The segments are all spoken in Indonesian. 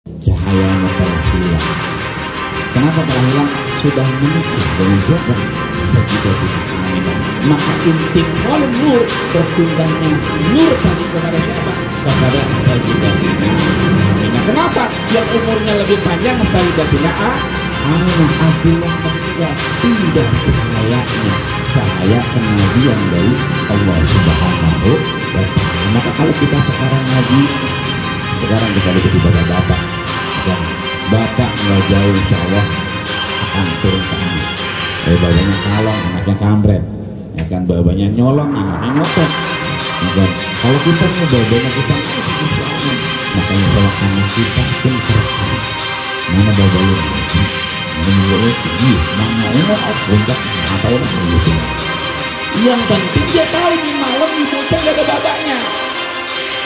Cahayamu telah hilang. Kenapa telah hilang? Sudah menikah dengan siapa? Sayyidatina Aminah. Maka intiqal nur, berpindahnya nur tadi kepada siapa? Kepada Sayyidatina Aminah. Kenapa? Yang umurnya lebih panjang Sayyidatina Aminah. Abdullah meninggal, pindah cahayanya, cahaya kenabian dari Allah Subhanahu wa Ta'ala. Maka kalau kita sekarang ngaji, sekarang kita ikuti bapak-bapak, dan bapak nggak jauh insya Allah akan turun ke anak. Babanya kalong, anaknya kampret, ya kan, babanya nyolong, anaknya nyopet, ya kan. Kalau kita nih babanya kita makanya kalau anak kita pun terekam. Mana baba lu? Mana umur puncak atau gitu. Yang penting dia tahu di malam di bocah gak ada babanya.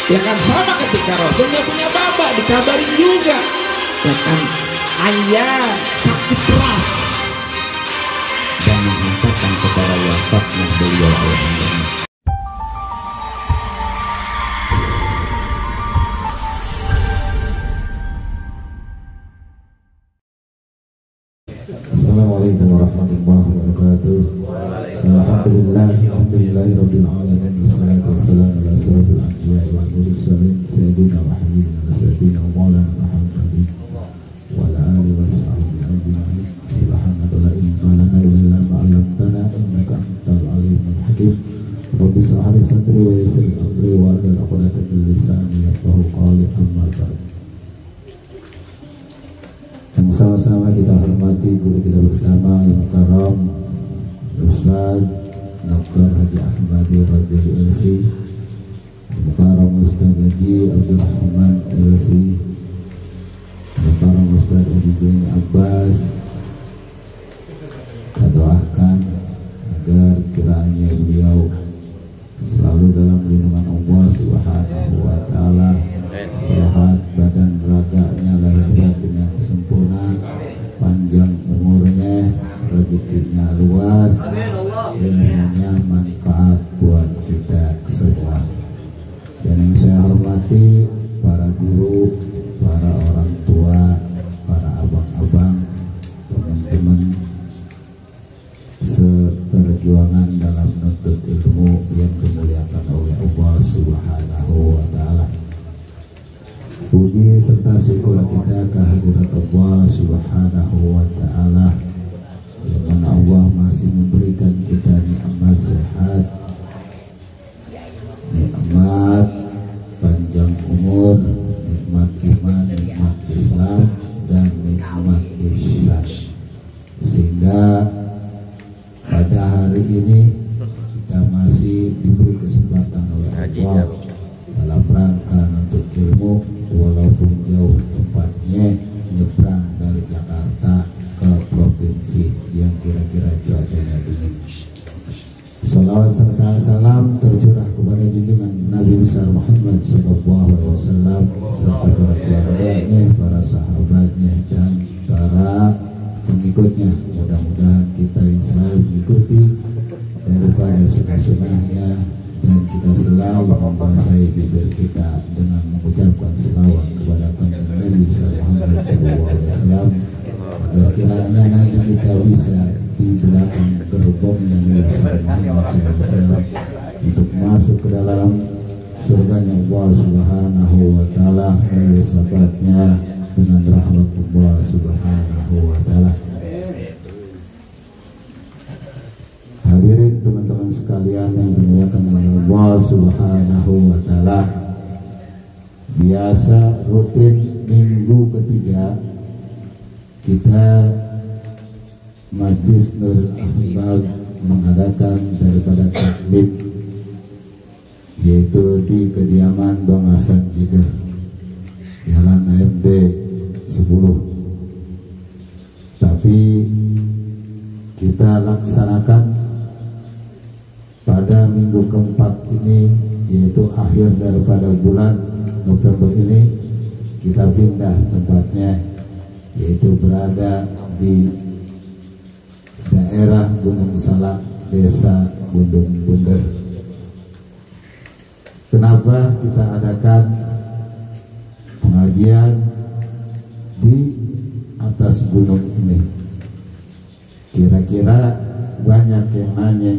Ya kan, sama ketika Rasul dia punya baba, dikabarin juga. Ya kan, ayah sakit keras dan mengatakan kepada wafatnya beliau ayahnya. Assalamualaikum warahmatullahi wabarakatuh. Alhamdulillahirabbil alamin, wassalatu wassalamu ala asyrofil anbiya'i wal mursalin sayyidina wa habibina wa sayyidina wa maulana Muhammadin wa ala alihi wa sahbihi ajma'in. Subhanaka la ilma lana illa ma 'allamtana innaka antal alimul hakim. Rabbi shrah li sadri wa yassir li amri wa hlul 'uqdatam min lisani yafqahu qawli, amma ba'd. Yang sama-sama kita hormati guru kita bersama Al-Mukarram Ustaz Dr. Haji Ahmadi Rajali LC, Al-Mukarram Ustaz Haji Abdul Rahman LC, Al-Mukarram Ustaz Haji Jeni Abbas. Kita doakan agar kiranya beliau selalu dalam lindungan Allah Subhanahu wa Ta'ala, sehat badan raganya, lahir batin yang sempurna, panjang umurnya, rezekinya luas, ilmunya manfaat buat kita semua. Dan yang saya hormati para guru, para orang tua, para abang-abang, teman-teman seperjuangan dalam menuntut ilmu yang dimuliakan oleh Allah Subhanahu wa Ta'ala. Puji serta syukur kita kehadirat Allah Subhanahu wa Ta'ala, yang mana Allah masih memberikan kita nikmat sehat, nikmat panjang umur, nikmat iman, nikmat Islam, dan nikmat ihsan, sehingga pada hari ini kita masih diberi kesempatan oleh Allah dalam rangka untuk ilmu, walaupun jauh tempatnya, nyebrang dari Jakarta ke provinsi yang kira-kira cuacanya dingin. Salawat serta salam tercurah kepada junjungan Nabi besar Muhammad SAW serta para keluarganya, para sahabatnya, dan para pengikutnya. Mudah-mudahan kita yang selalu mengikuti daripada sunnah-sunnahnya, dan kita selalu membasahi bibir kita dengan mengucapkan selawat kepada kanjeng Nabi besar Muhammad SAW, agar kiranya nanti kita bisa di belakang gerbongnya Nabi besar Muhammad SAW untuk masuk ke dalam surganya Allah Subhanahu wa Ta'ala melalui syafaatnya dengan rahmat Allah Subhanahu wa Ta'ala. Hadirin teman-teman sekalian yang dimuliakan oleh Allah Subhanahu wa Ta'ala, biasa rutin minggu ketiga kita Majlis Nurul Ahbab mengadakan daripada taklim, yaitu di kediaman Bang Hasan Jiger, Jalan AMD 10. Tapi kita laksanakan pada minggu keempat ini, yaitu akhir daripada bulan November ini, kita pindah tempatnya, yaitu berada di daerah Gunung Salak, Desa Gunung Bunder. Kenapa kita adakan pengajian kira banyak yang nanya,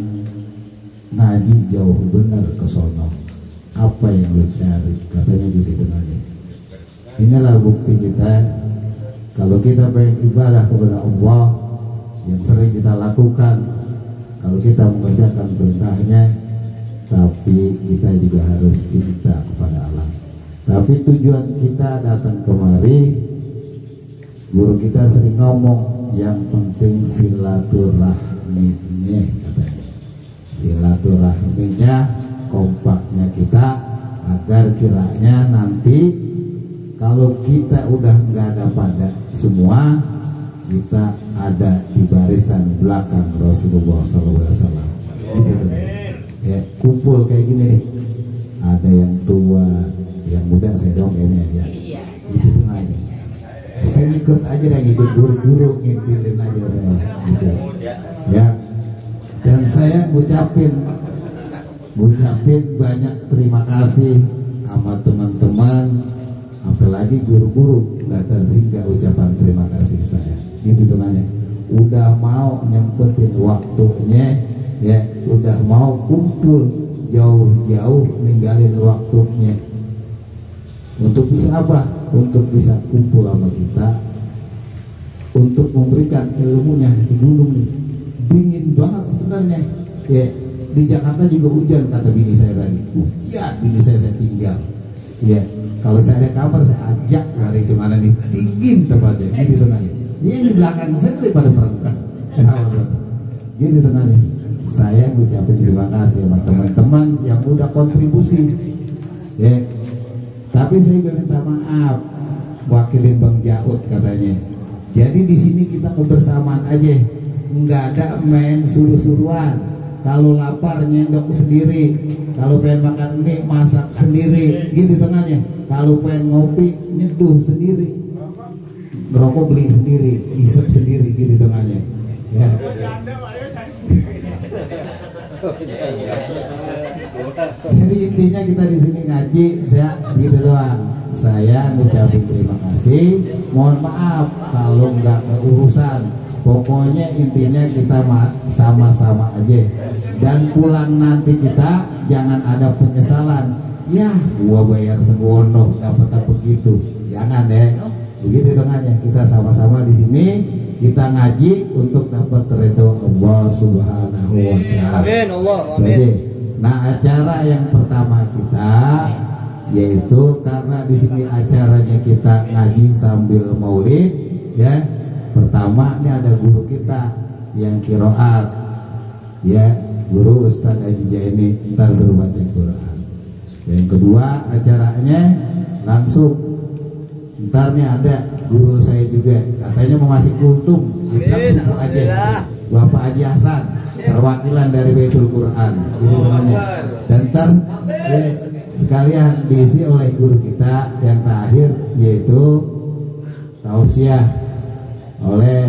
ngaji jauh bener ke sono, apa yang lu cari, katanya gitu dengannya. Inilah bukti kita kalau kita pengen ibadah kepada Allah yang sering kita lakukan, kalau kita mengerjakan perintahnya, tapi kita juga harus cinta kepada Allah. Tapi tujuan kita datang kemari, guru kita sering ngomong, yang penting silaturahminya, katanya. Silaturahminya, kompaknya kita, agar kiranya nanti kalau kita udah nggak ada pada semua, kita ada di barisan belakang Rasulullah SAW. Gitu kan? Ya, kumpul kayak gini nih. Ada yang tua, yang muda, saya dong kayaknya ya. Itu tengahnya. Saya ikut aja dah, ikut guru-guru, ngintilin aja saya. Gitu. Ya. Dan saya ngucapin banyak terima kasih sama teman-teman, apalagi guru-guru, nggak terhingga ucapan terima kasih saya. Gitu temannya, udah mau nyempetin waktunya, ya, udah mau kumpul jauh-jauh ninggalin waktunya untuk bisa apa? Untuk bisa kumpul sama kita, untuk memberikan ilmunya di gunung nih. Dingin banget sebenarnya, ya. Di Jakarta juga hujan, kata bini saya tadi. Hujan, bini saya tinggal. Ya, kalau saya ada kabar saya ajak hari itu mana nih, dingin tempatnya, di tengahnya. Dia di belakang saya daripada perangkat. Gitu tengahnya. Saya ngucapin terima kasih sama teman-teman yang udah kontribusi. Ya. Tapi saya juga minta maaf, wakilin Bang Jaud katanya. Jadi di sini kita kebersamaan aja, nggak ada main suruh-suruan. Kalau lapar nyendok sendiri, kalau pengen makan mie masak sendiri, gitu tengahnya. Kalau pengen ngopi nyeduh sendiri, ngerokok beli sendiri, isep sendiri, gitu tengahnya. Ya. Jadi intinya kita di sini ngaji, saya gitu doang. Saya ngucapin terima kasih, mohon maaf kalau nggak keurusan. Pokoknya intinya kita sama-sama aja. Dan pulang nanti kita jangan ada penyesalan. Ya, gua bayar segono dapat begitu. Jangan ya. Begitu dengannya. Kita sama-sama di sini, kita ngaji untuk dapat ridho Allah Subhanahu wa taala. Amin Allah. Jadi, nah acara yang pertama kita yaitu karena di sini acaranya kita ngaji sambil maulid, ya. Pertama ini ada guru kita yang qiraat, ya, guru Ustadz Haji Jaini, ntar suruh baca Quran. Yang kedua acaranya langsung, ntar nih ada guru saya juga, katanya mau masih kultum, bilang suku aja, Bapak Haji Hasan, perwakilan dari Baitul Quran, ini namanya. Dan ntar ya, sekalian diisi oleh guru kita yang terakhir, yaitu tausiah oleh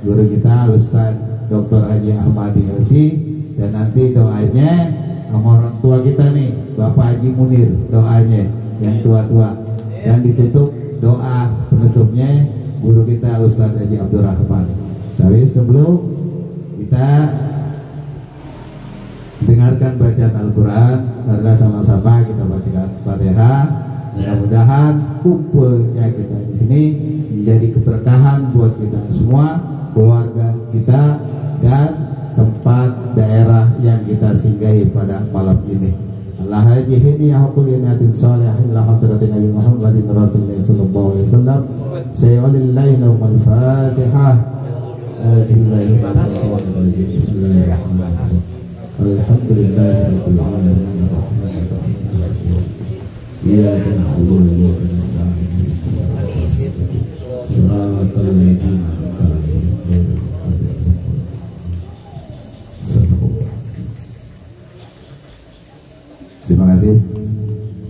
guru kita Ustaz Dr. Haji Ahmadi Elsi. Dan nanti doanya sama orang tua kita nih, Bapak Haji Munir, doanya yang tua-tua. Dan ditutup doa penutupnya guru kita Ustaz Haji Abdurrahman. Tapi sebelum kita dengarkan bacaan Al-Quran, adalah sama-sama kita bacakan Fatihah. Mudah-mudahan kumpulnya kita di sini menjadi keberkahan buat kita semua, keluarga kita, dan tempat daerah yang kita singgahi pada malam ini. Allah hajihini ya hakul yanatin salih ila hadratin Nabi Muhammadin Rasulullah sallallahu alaihi wasallam. Sayyidillahina wal Fatihah. Bismillahirrahmanirrahim. Alhamdulillahirabbil alamin arrahmanir rahim. Iyyaka na'budu wa iyyaka nasta'in. Shiratal ladzina an'amta 'alaihim. Terima kasih.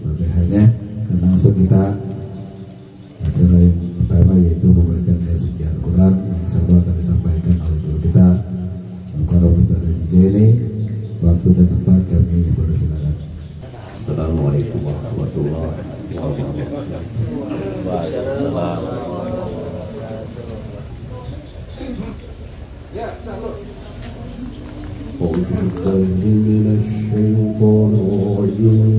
Fatihahnya, dan langsung kita acara yang pertama yaitu pembacaan ayat suci Al-Quran yang insyaallah akan disampaikan oleh guru kita Mukarram Ustaz Haji Jaini. Waktu dan tempat kami bersilakan. Assalamualaikum warahmatullahi wabarakatuh. من الشيطان الرجيم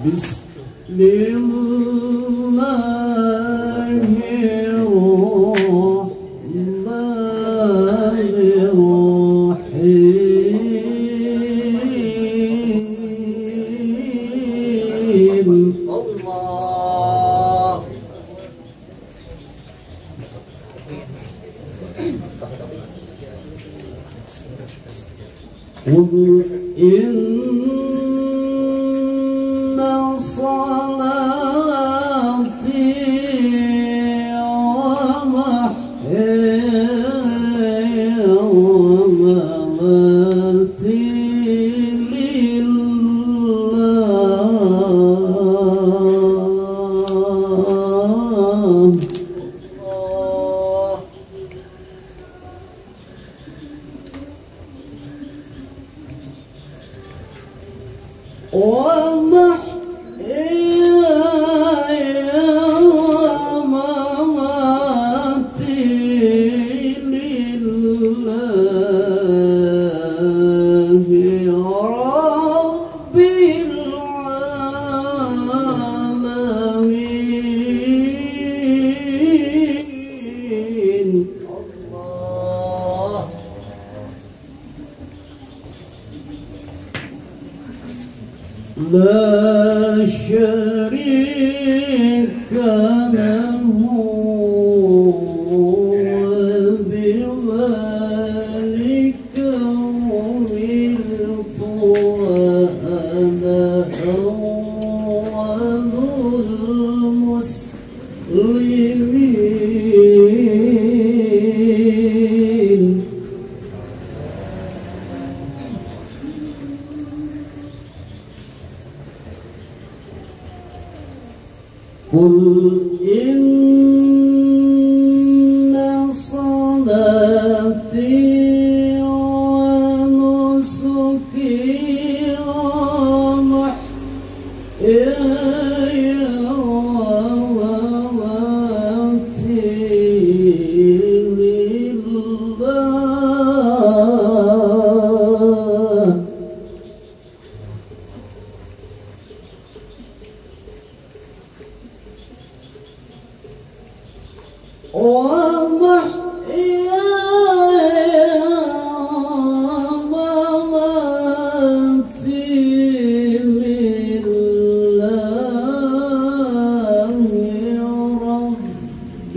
بسم الله الرحمن الرحيم الله قل إن صلاتي ومحياي ومماتي لا شريك له وبذلك أمرت وأنا أول المسلمين قل إن صلاتي ونسكي ومحياي ومماتي لله ومحياي ومماتي لله رب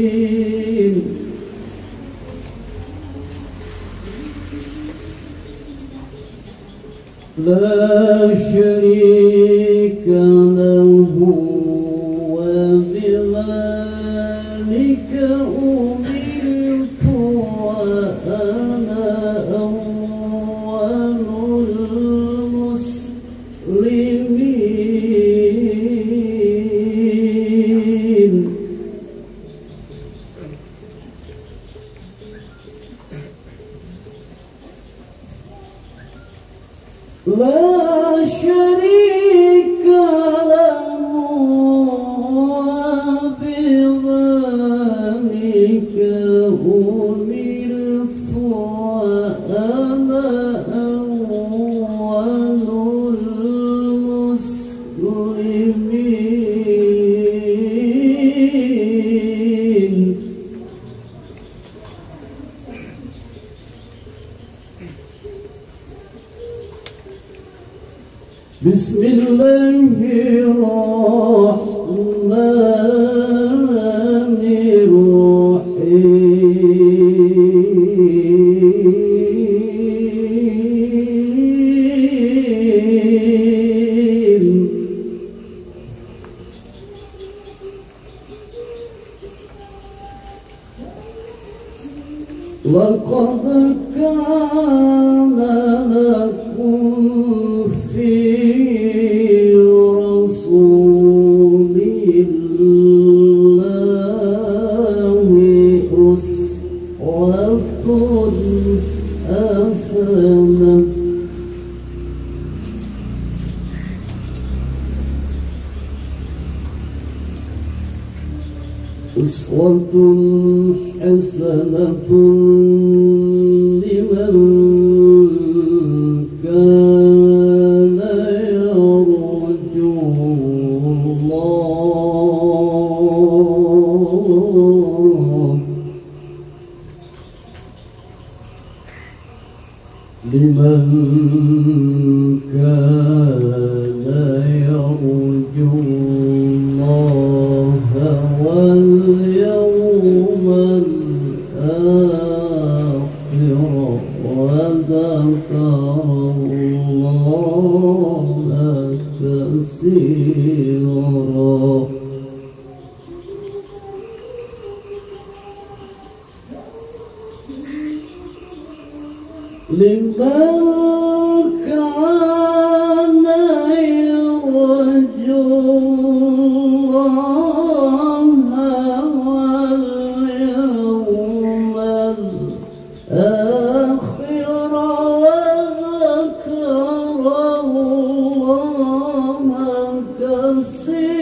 العالمين لا شريك له وبذلك أمرت وأنا أول المسلمين لا شريك له وبذلك أمرت وأنا أول المسلمين بسم الله الرحمن الرحيم لقد كان لكم في رسول الله أسوة أسوة حسنة لمن كان يرجو الله لمن كان يرجو الله واليوم الآخر وذكر الله كثيرا لمن كان يرجو الله واليوم الآخر وذكر الله كثيرا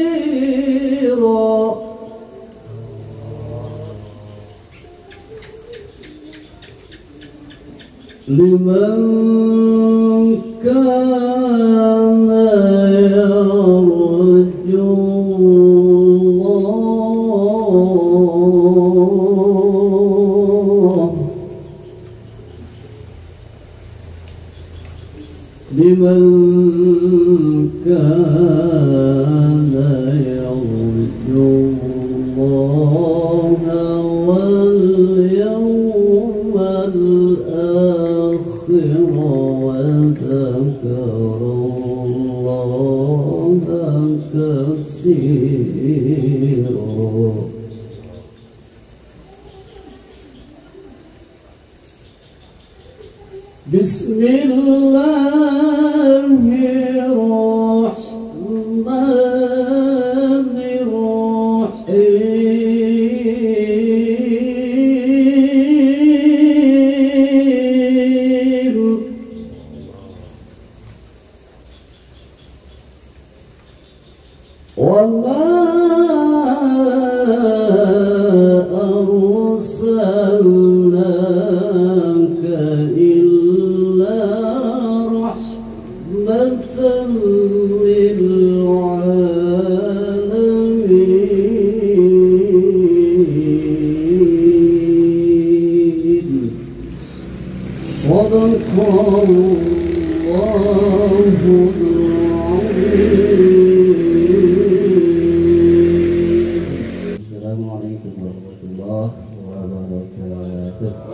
لمن كان يرجو الله لمن كان يرجو الله واليوم الآخر وذكر الله كثيرا بسم الله الرحمن الرحيم وما أرسلناك إلا رحمة للعالمين صدق الله العظيم. السلام عليكم ورحمة الله وبركاته.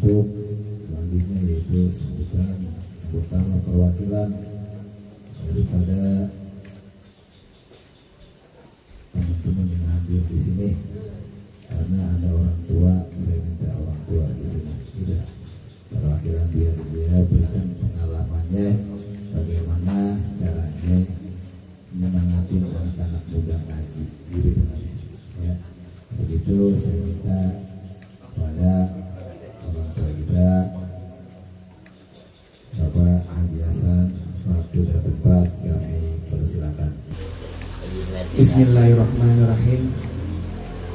Untuk selanjutnya yaitu sambutan pertama perwakilan daripada teman-teman yang hadir di sini, karena ada orang tua, saya minta orang tua di sini. Tidak, perwakilan biar dia berikan pengalamannya bagaimana caranya menyemangati anak-anak muda ngaji, gitu temannya. Ya, begitu saya minta pada orang tua kita, Bapak Haji Hasan, waktu dan tempat kami persilakan. Bismillahirrahmanirrahim.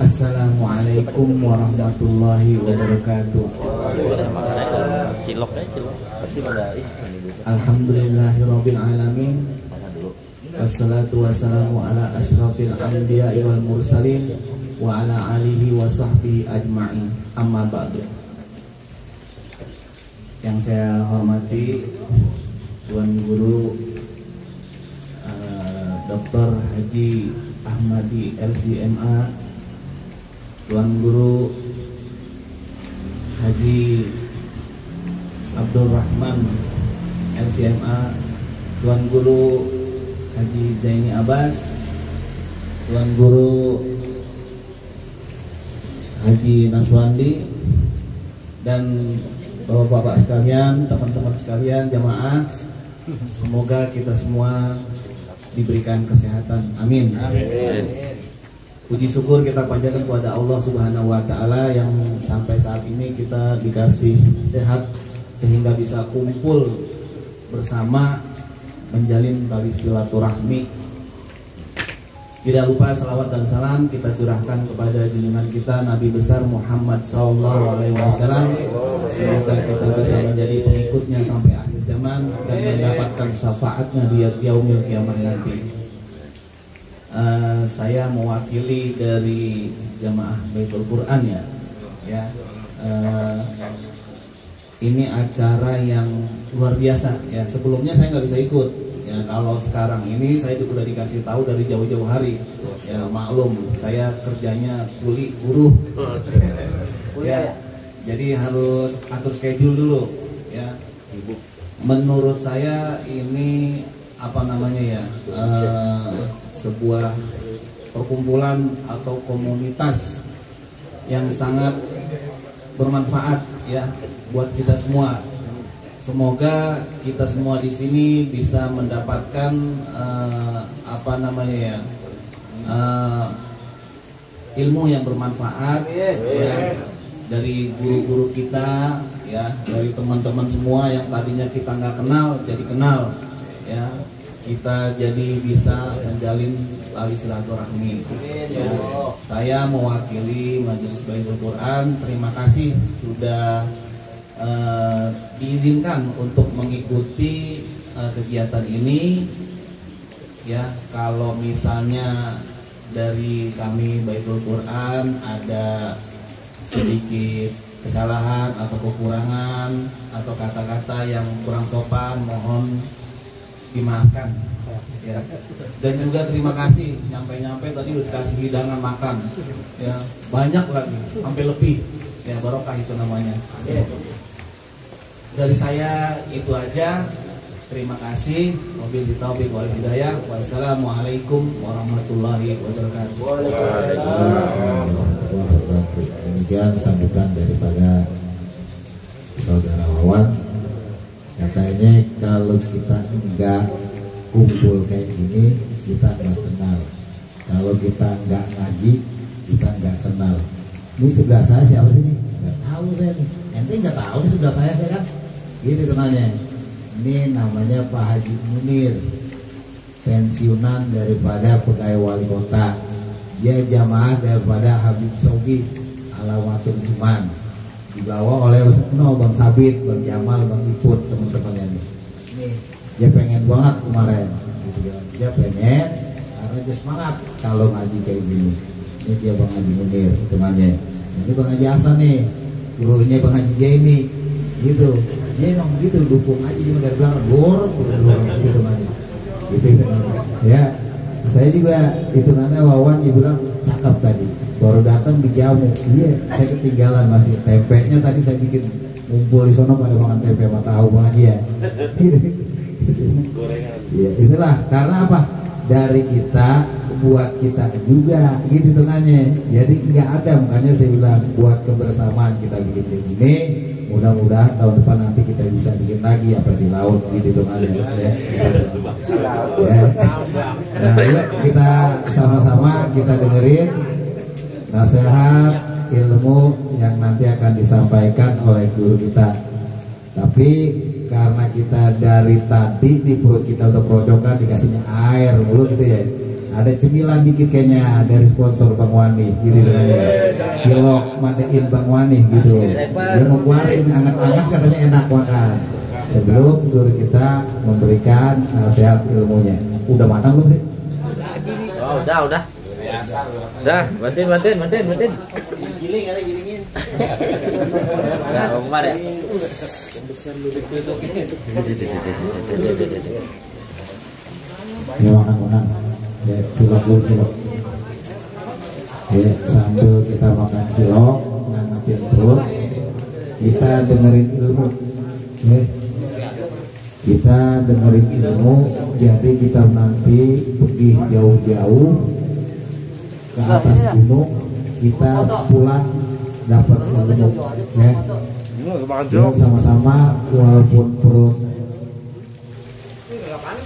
Assalamualaikum warahmatullahi wabarakatuh. Alhamdulillahirabbil alamin. Wassalatu wassalamu ala asyrafil anbiya'i wal mursalin wa ala alihi wa sahbihi ajma'in. Amma ba'du. Yang saya hormati Tuan Guru Dr. Haji Ahmadi LCMA, Tuan Guru Haji Abdul Rahman LCMA, Tuan Guru Haji Zaini Abbas, Tuan Guru Haji Naswandi, dan Bapak-bapak sekalian, teman-teman sekalian, jamaah, semoga kita semua diberikan kesehatan. Amin. Amin. Puji syukur kita panjatkan kepada Allah Subhanahu wa taala yang sampai saat ini kita dikasih sehat sehingga bisa kumpul bersama menjalin tali silaturahmi. Tidak lupa salawat dan salam kita curahkan kepada junjungan kita Nabi besar Muhammad SAW. Semoga kita bisa menjadi pengikutnya sampai akhir zaman dan mendapatkan syafaatnya di yaumil kiamah nanti. Saya mewakili dari jamaah Baitul Quran ya. Ini acara yang luar biasa ya. Sebelumnya saya nggak bisa ikut ya. Kalau sekarang ini saya sudah dikasih tahu dari jauh-jauh hari ya. Maklum saya kerjanya kuli buruh ya. Jadi harus atur schedule dulu ya. Menurut saya ini apa namanya ya, sebuah perkumpulan atau komunitas yang sangat bermanfaat ya buat kita semua. Semoga kita semua di sini bisa mendapatkan apa namanya ya, ilmu yang bermanfaat ya, dari guru-guru kita ya, dari teman-teman semua yang tadinya kita nggak kenal jadi kenal ya, kita jadi bisa menjalin tali silaturahmi ya. Saya mewakili Majelis Baitul Quran, terima kasih sudah diizinkan untuk mengikuti kegiatan ini ya. Kalau misalnya dari kami Baitul Quran ada sedikit kesalahan atau kekurangan atau kata-kata yang kurang sopan, mohon dimaafkan ya. Dan juga terima kasih nyampe-nyampe tadi udah dikasih hidangan makan ya, banyak lagi sampai lebih ya, barokah itu namanya ya. Dari saya itu aja, terima kasih, wabillahi taufiq wal hidayah, wassalamualaikum warahmatullahi wabarakatuh. Demikian sambutan daripada saudara Wawan. Katanya kalau kita enggak kumpul kayak gini, kita enggak kenal. Kalau kita enggak ngaji, kita enggak kenal. Ini sebelah saya siapa sih nih? Enggak tahu saya nih. Ente enggak tahu nih sebelah saya kan? Gitu temannya. Ini namanya Pak Haji Munir, pensiunan daripada pegawai wali kota. Dia jamaah daripada Habib Sogi Alamatul Iman, dibawa oleh Bang Sabit, Bang Jamal, Bang Iput, teman-temannya nih. Dia pengen banget kemarin gitu ya. Dia pengen karena dia semangat kalau ngaji kayak gini. Ini dia Bang Haji Munir temannya. Ini Bang Haji Hasan nih, gurunya Bang Haji Jaini gitu. Dia emang begitu, dukung aja cuma dari belakang dorong gitu temannya. Gitu ya. Saya juga hitungannya Wawan dia bilang cakep tadi. Baru datang dijamu, iya saya ketinggalan masih tempenya tadi saya bikin ngumpul di sono pada makan tempe sama tahu Bang Haji ya. Ya, itulah karena apa? Dari kita buat kita juga gitu tengahnya. Jadi nggak ada, makanya saya bilang buat kebersamaan kita bikin kayak gini. Mudah-mudahan tahun depan nanti kita bisa bikin lagi apa di laut gitu tengahnya ya. Ya. Nah, yuk kita sama-sama kita dengerin nasihat ilmu yang nanti akan disampaikan oleh guru kita. Tapi karena kita dari tadi di perut kita udah kerocokan, dikasihnya air mulu gitu ya. Ada cemilan dikit kayaknya dari sponsor Bang Wani gitu katanya. Cilok mandein Bang Wani gitu. Dia mau keluarin anget-anget katanya enak makan. Sebelum guru kita memberikan nasihat ilmunya. Udah matang belum sih? Oh, udah. Dah, bantuin. Giling ada gilingin. Nah, Omar ya. Besar lu besok ini. Ya makan. Ya cilok dulu. Ya sambil kita makan cilok, ngangetin perut, kita dengerin ilmu. Ya. Kita dengerin ilmu, jadi kita nanti pergi jauh-jauh ke atas gunung, kita pulang dapat ilmu ya. Yuk sama-sama walaupun perut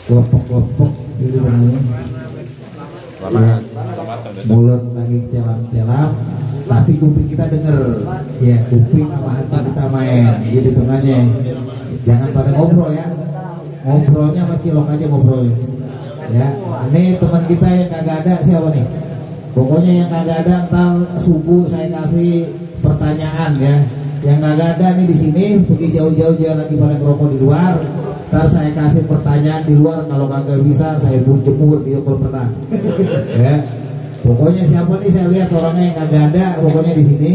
kelepok-kelepok gitu namanya ya. mulut lagi celam-celam, tapi kuping kita denger. Ya, kuping sama hati kita main. Gitu hitungannya. Jangan pada ngobrol ya. Ngobrolnya sama cilok aja ngobrolnya. Ya, ini teman kita yang kagak ada siapa nih? Pokoknya yang kagak ada ntar subuh saya kasih pertanyaan ya. Yang kagak ada nih di sini pergi jauh-jauh dia lagi pada ngerokok di luar. Ntar saya kasih pertanyaan di luar, kalau kagak bisa saya pun jemur dia kalau pernah. Ya. Pokoknya siapa nih saya lihat orangnya yang kagak ada, pokoknya di sini.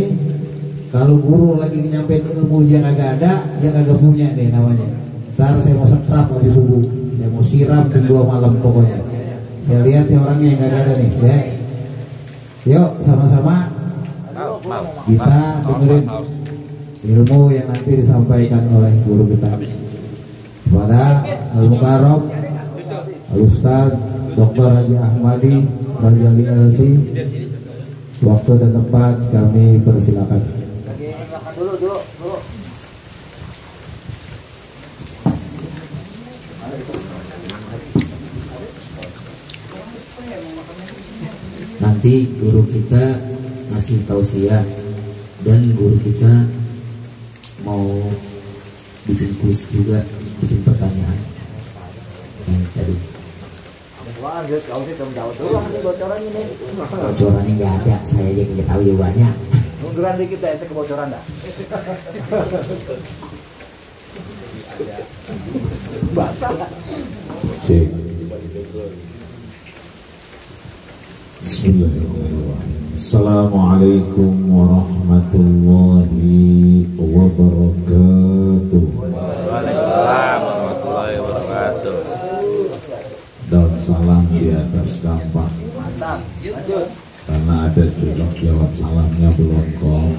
Kalau guru lagi nyampein ilmu dia kagak ada, dia kagak punya nih namanya. Ntar saya mau setrap habis subuh, saya mau siram jam 2 malam pokoknya. Saya lihat nih orangnya yang kagak ada nih, ya. Yuk sama-sama kita dengerin ilmu yang nanti disampaikan oleh guru kita. Kepada Al-Mukarram Al-Ustaz Dr. Haji Ahmadi Rajali LC, waktu dan tempat kami persilakan. Dulu. Nanti guru kita ngasih tausiah dan guru kita mau bikin kuis juga, bikin pertanyaan yang tadi. Bocorannya nggak ada, saya aja nggak tahu jawabannya. Munduran dikit ya, itu kebocoran dah. Cek. Bismillahirrahmanirrahim. Assalamualaikum warahmatullahi wabarakatuh. Waalaikumsalam warahmatullahi wabarakatuh. Dan salam di atas gampang. Mantap. Lanjut. Karena ada juga jawab salamnya belum kok.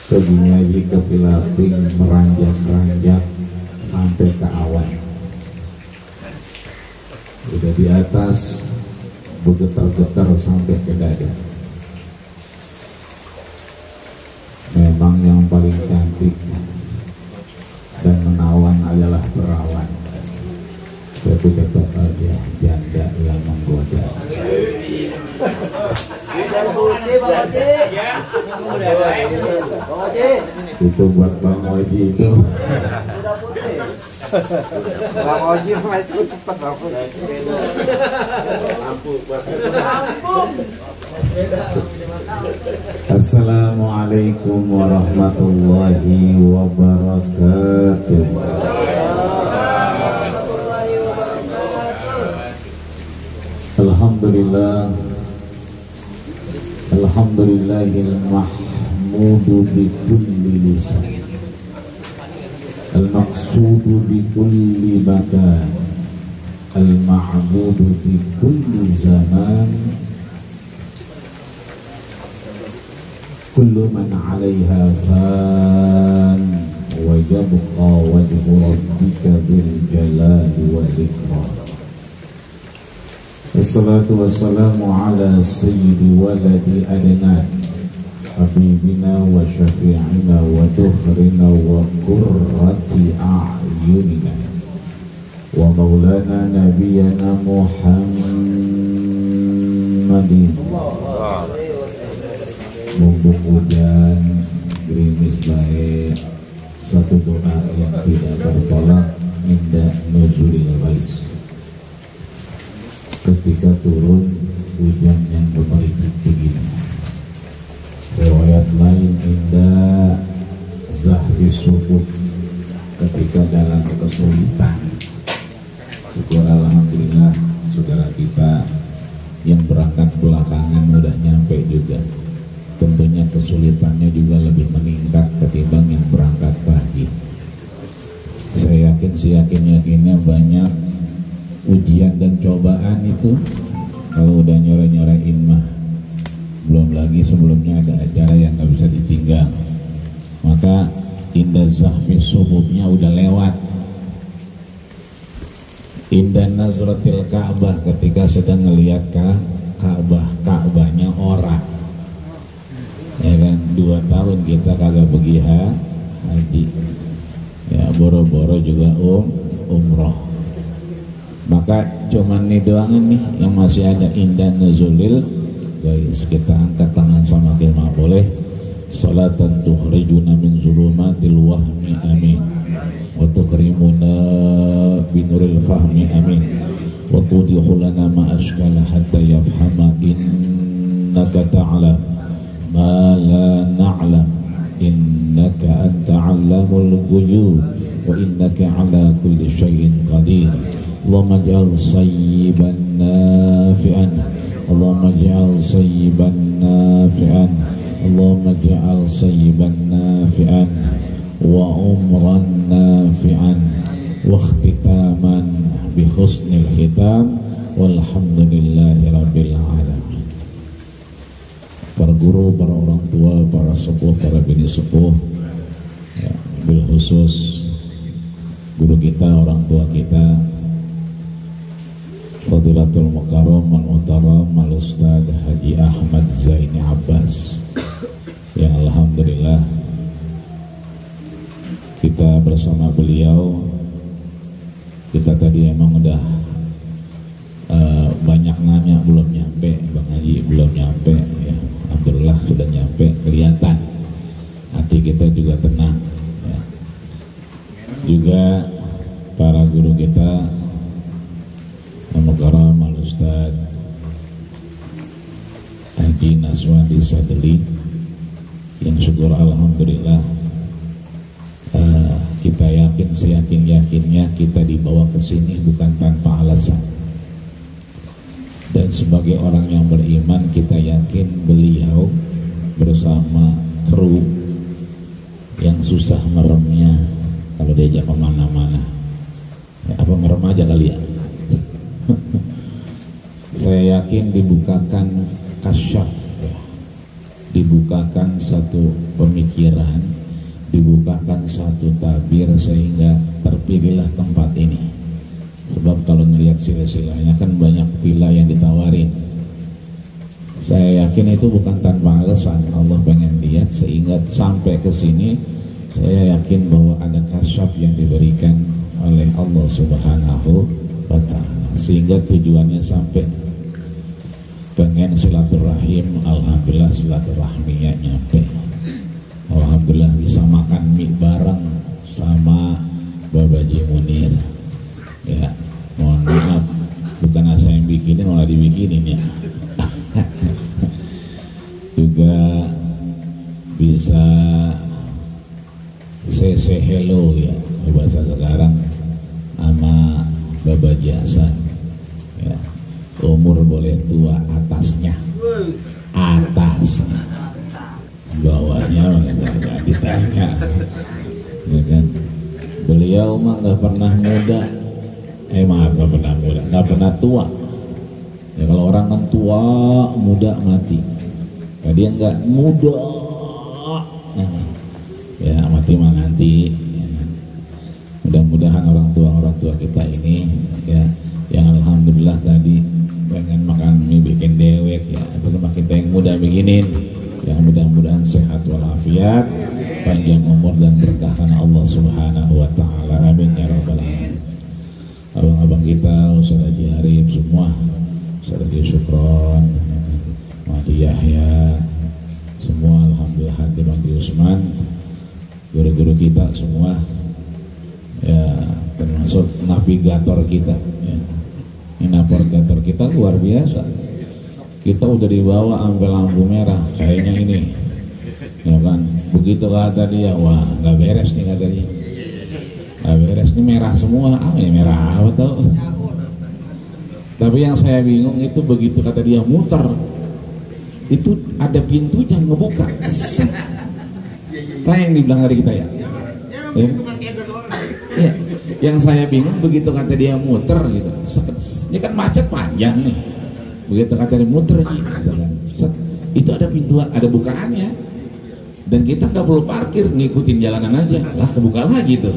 Kebinya ke pilaping meranjak-ranjak sampai ke awan. Udah di atas bergetar-getar sampai ke dada. Memang yang paling cantik dan menawan adalah perawan. Tapi tetap aja janda yang menggoda. Itu buat Bang Oji itu. Bang Oji mah cepat rampung. Assalamualaikum warahmatullahi wabarakatuh. Alhamdulillah, alhamdulillahil mahmudu bi kulli lisan, al maqsudu bi kulli makan, al ma'budu bi kulli zaman, kullu man 'alaiha fan wa yabqa wajhu rabbika bil jalali wal ikram. Assalatu wassalamu ala sayyidi waladi adnan habibina wa syafi'ina wa dukhrina wa qurrati a'yunina wa maulana nabiyana Muhammadin. Mumpung hujan, gerimis baik, satu doa yang tidak bertolak indah nuzulil ghais. Ketika turun hujan yang berperitik begini. Riwayat lain indah zahri subuh, ketika dalam kesulitan. Syukur alhamdulillah saudara kita yang berangkat belakangan udah nyampe juga. Tentunya kesulitannya juga lebih meningkat ketimbang yang berangkat pagi. Saya yakin seyakin-yakinnya banyak ujian dan cobaan itu kalau udah nyore-nyorein mah, belum lagi sebelumnya ada acara yang gak bisa ditinggal, maka indah zahfi subuhnya udah lewat. Indah nazratil Ka'bah, ketika sedang ngelihat Ka'bahnya orang, ya kan, 2 tahun kita kagak pergi haji, ya boro-boro juga umroh. Maka cuman nih doang nih yang masih ada indah nuzulil. Guys, kita angkat tangan sama kita boleh. Salatan tukhrijuna min zulumatil wahmi amin wa tukrimuna binuril fahmi amin wa tudkhilana ma ashkala hatta yafhama innaka ta'lam ma la na'lam innaka anta 'allamul ghuyub wa innaka 'ala kulli syai'in qadir. Allahumma ij'al sayyiban nafi'an, Allahumma ij'al sayyiban nafi'an, Allahumma ij'al sayyiban nafi'an wa umran nafi'an wa ikhtitaman bi husnil khitam walhamdulillahi rabbil alamin. Para guru, para orang tua, para sepuh, para bini sepuh ya, bil khusus guru kita, orang tua kita Fadilatul Mukarram Al-Muhtaram Al-Ustaz Haji Ahmad Zaini Abbas, yang alhamdulillah kita bersama beliau, kita tadi emang udah banyak nanya belum nyampe, Bang Haji belum nyampe ya. Alhamdulillah sudah nyampe, kelihatan hati kita juga tenang ya. Juga para guru kita Al-Mukarram Al-Ustaz Haji Naswandi Sadli, yang syukur alhamdulillah kita yakin, seyakin-yakinnya kita dibawa ke sini bukan tanpa alasan. Dan sebagai orang yang beriman, kita yakin beliau bersama kru yang susah meremnya kalau diajak kemana-mana ya, apa merem aja kali ya. Saya yakin dibukakan kasyaf ya, dibukakan satu pemikiran, dibukakan satu tabir sehingga terpilihlah tempat ini. Sebab kalau melihat silsilahnya kan banyak villa yang ditawarin. Saya yakin itu bukan tanpa alasan, Allah pengen lihat sehingga sampai ke sini. Saya yakin bahwa ada kasyaf yang diberikan oleh Allah Subhanahu wa ta'ala, sehingga tujuannya sampai. Pengen silaturahim, alhamdulillah silaturahminya nyampe. Alhamdulillah bisa makan mie bareng sama Babaji Munir ya. Mohon maaf, bukan saya yang bikinin, malah dibikinin ya. Juga bisa say hello ya, bahasa sekarang sama Babaji Hasan ya. Umur boleh tua, atasnya atas, bawahnya nggak ditanya ya kan. Beliau mah nggak pernah muda, maaf nggak pernah muda, nggak pernah tua ya. Kalau orang kan tua muda mati, nah, dia nggak muda ya, mati mah nanti ya. Mudah-mudahan orang tua kita ini ya, yang alhamdulillah tadi pengen makan mie bikin dewek ya, itu rumah kita yang muda bikinin, yang mudah-mudahan sehat walafiat, panjang umur dan berkah karena Allah Subhanahu wa ta'ala, amin ya rabbal alamin. Abang-abang kita, Ustaz Haji Arif semua, Ustaz Haji Syukron, Mahdi Yahya semua, alhamdulillah hadir, Mahdi Usman, guru-guru kita semua ya, termasuk navigator kita ya. Navigator kita luar biasa. Kita udah dibawa sampai lampu merah, kayaknya ini ya kan. Begitu kata dia, wah nggak beres nih kata dia, nggak beres nih, merah semua. Ya merah apa tau. Tapi yang saya bingung itu begitu kata dia muter, itu ada pintunya ngebuka. Kayak yang dibilang dari kita ya. Ya. Yang saya bingung begitu kata dia muter gitu. Ini kan macet panjang nih. Begitu kata dia muter gitu kan. Itu ada pintu, ada bukaannya. Dan kita nggak perlu parkir, ngikutin jalanan aja. Lah kebuka lagi tuh.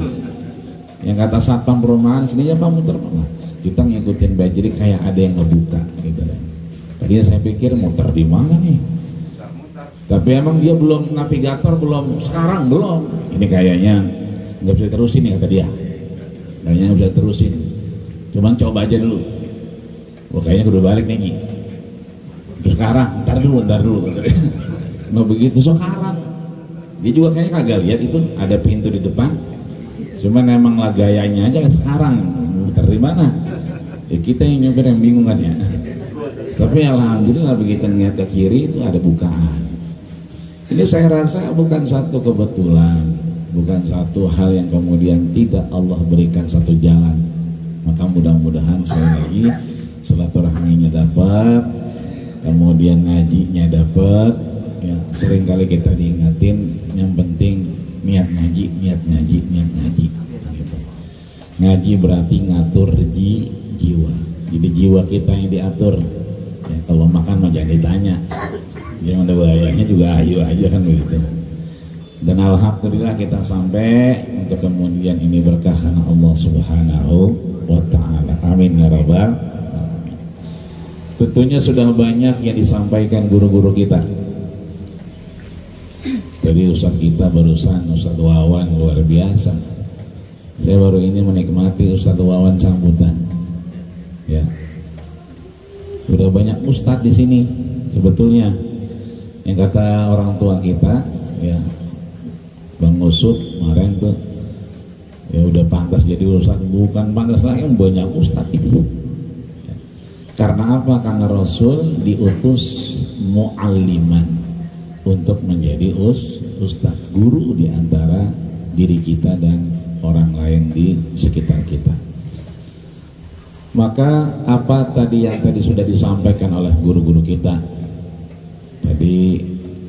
Yang kata satpam perumahan sini ya Pak muter. Lah, kita ngikutin baik, jadi kayak ada yang ngebuka gitu kan. Tadinya saya pikir muter di mana nih. Tapi emang dia belum navigator, belum sekarang belum. Ini kayaknya nggak bisa terusin ya kata dia, kayaknya nggak bisa terusin, cuman coba aja dulu. Wah kayaknya udah balik nih Nyi. Terus sekarang, ntar dulu. Nah begitu sekarang, dia juga kayaknya kagak lihat itu ada pintu di depan, cuman emang lah gayanya aja kan sekarang, ntar di mana? Ya kita yang nyopir yang bingung kan ya. Tapi alhamdulillah begitu ngeliat ke kiri itu ada bukaan. Ini saya rasa bukan satu kebetulan, bukan satu hal yang kemudian tidak Allah berikan satu jalan. Maka mudah-mudahan sekali lagi silaturahminya dapat, kemudian ngajinya dapat. Ya, sering kali kita diingatin yang penting niat ngaji. Gitu. Ngaji berarti ngatur jiwa. Jadi jiwa kita yang diatur. Ya, kalau makan mah jangan ditanya. Yang ada bahayanya juga ayo aja kan begitu. Dan alhamdulillah kita sampai untuk kemudian ini berkah karena Allah Subhanahu wa taala. Amin ya rabbal alamin. Tentunya sudah banyak yang disampaikan guru-guru kita. Jadi ustaz kita barusan Ustaz Wawan luar biasa. Saya baru ini menikmati Ustaz Wawan sambutan. Ya. Sudah banyak ustaz di sini sebetulnya. Yang kata orang tua kita, ya Bang Usut kemarin tuh, ya udah pantas jadi ustaz, bukan pantas lagi, banyak ustaz itu. Ya. Karena apa? Karena Rasul diutus mu'alliman untuk menjadi ustaz, guru di antara diri kita dan orang lain di sekitar kita. Maka apa tadi yang tadi sudah disampaikan oleh guru-guru kita tadi,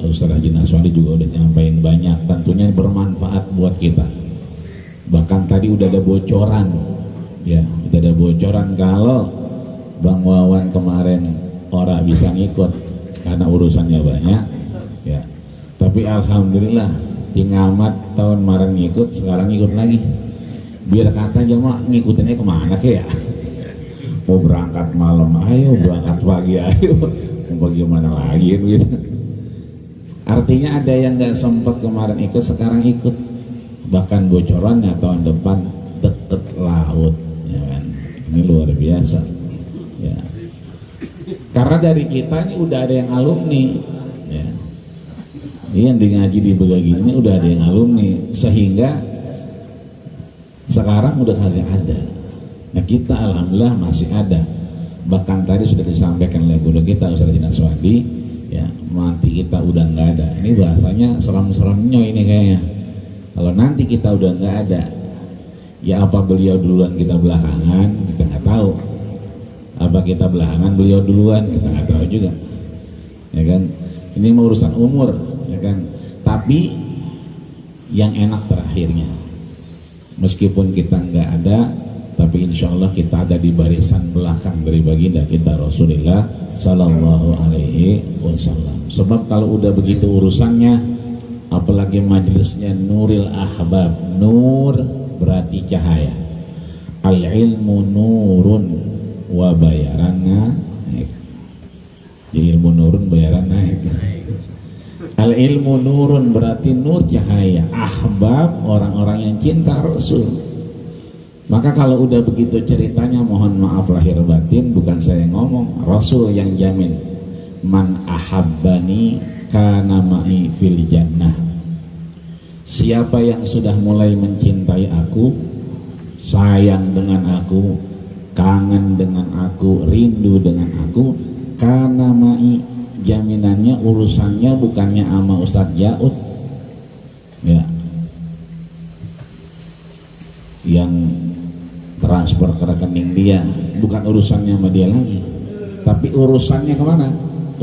Ustaz Haji Naswandi juga udah nyampaikan banyak, tentunya bermanfaat buat kita. Bahkan tadi udah ada bocoran, ya udah ada bocoran kalau Bang Wawan kemarin orang bisa ngikut karena urusannya banyak, ya. Tapi alhamdulillah di ngamat tahun kemarin ngikut, sekarang ngikut lagi. Biar kata jemaah ngikutinnya kemana ke ya? Mau berangkat malam ayo, berangkat pagi ayo, mau bagaimana lagi gitu. Artinya ada yang nggak sempat kemarin ikut, sekarang ikut. Bahkan bocorannya tahun depan deket laut, ya kan? Ini luar biasa. Ya. Karena dari kita ini udah ada yang alumni, ya. Ini yang di ngaji di Begagi ini udah ada yang alumni, sehingga sekarang udah kagak ada. Nah kita alhamdulillah masih ada. Bahkan tadi sudah disampaikan oleh guru kita Ustaz Haji Naswandi, ya nanti kita udah nggak ada. Ini bahasanya seram-seramnya ini kayaknya. Kalau nanti kita udah nggak ada, ya apa beliau duluan kita belakangan, kita nggak tahu. Apa kita belakangan beliau duluan, kita nggak tahu juga. Ya kan? Ini mau urusan umur, ya kan? Tapi yang enak terakhirnya. Meskipun kita nggak ada, tapi insya Allah kita ada di barisan belakang dari baginda kita Rasulullah Sallallahu Alaihi Wasallam. Sebab kalau udah begitu urusannya, apalagi majelisnya Nuril Ahbab, nur berarti cahaya. Al ilmu nurun wa bayaran naik. Jadi ilmu nurun bayaran naik. Al ilmu nurun berarti nur cahaya. Ahbab orang-orang yang cinta Rasul. Maka kalau udah begitu ceritanya, mohon maaf lahir batin, bukan saya ngomong, Rasul yang jamin. Man ahabbani kana ma'i fil jannah. Siapa yang sudah mulai mencintai aku, sayang dengan aku, kangen dengan aku, rindu dengan aku, kana ma'i, jaminannya urusannya bukannya sama Ustadz Jaud, ya, yang transfer ke rekening dia, bukan urusannya sama dia lagi, tapi urusannya kemana?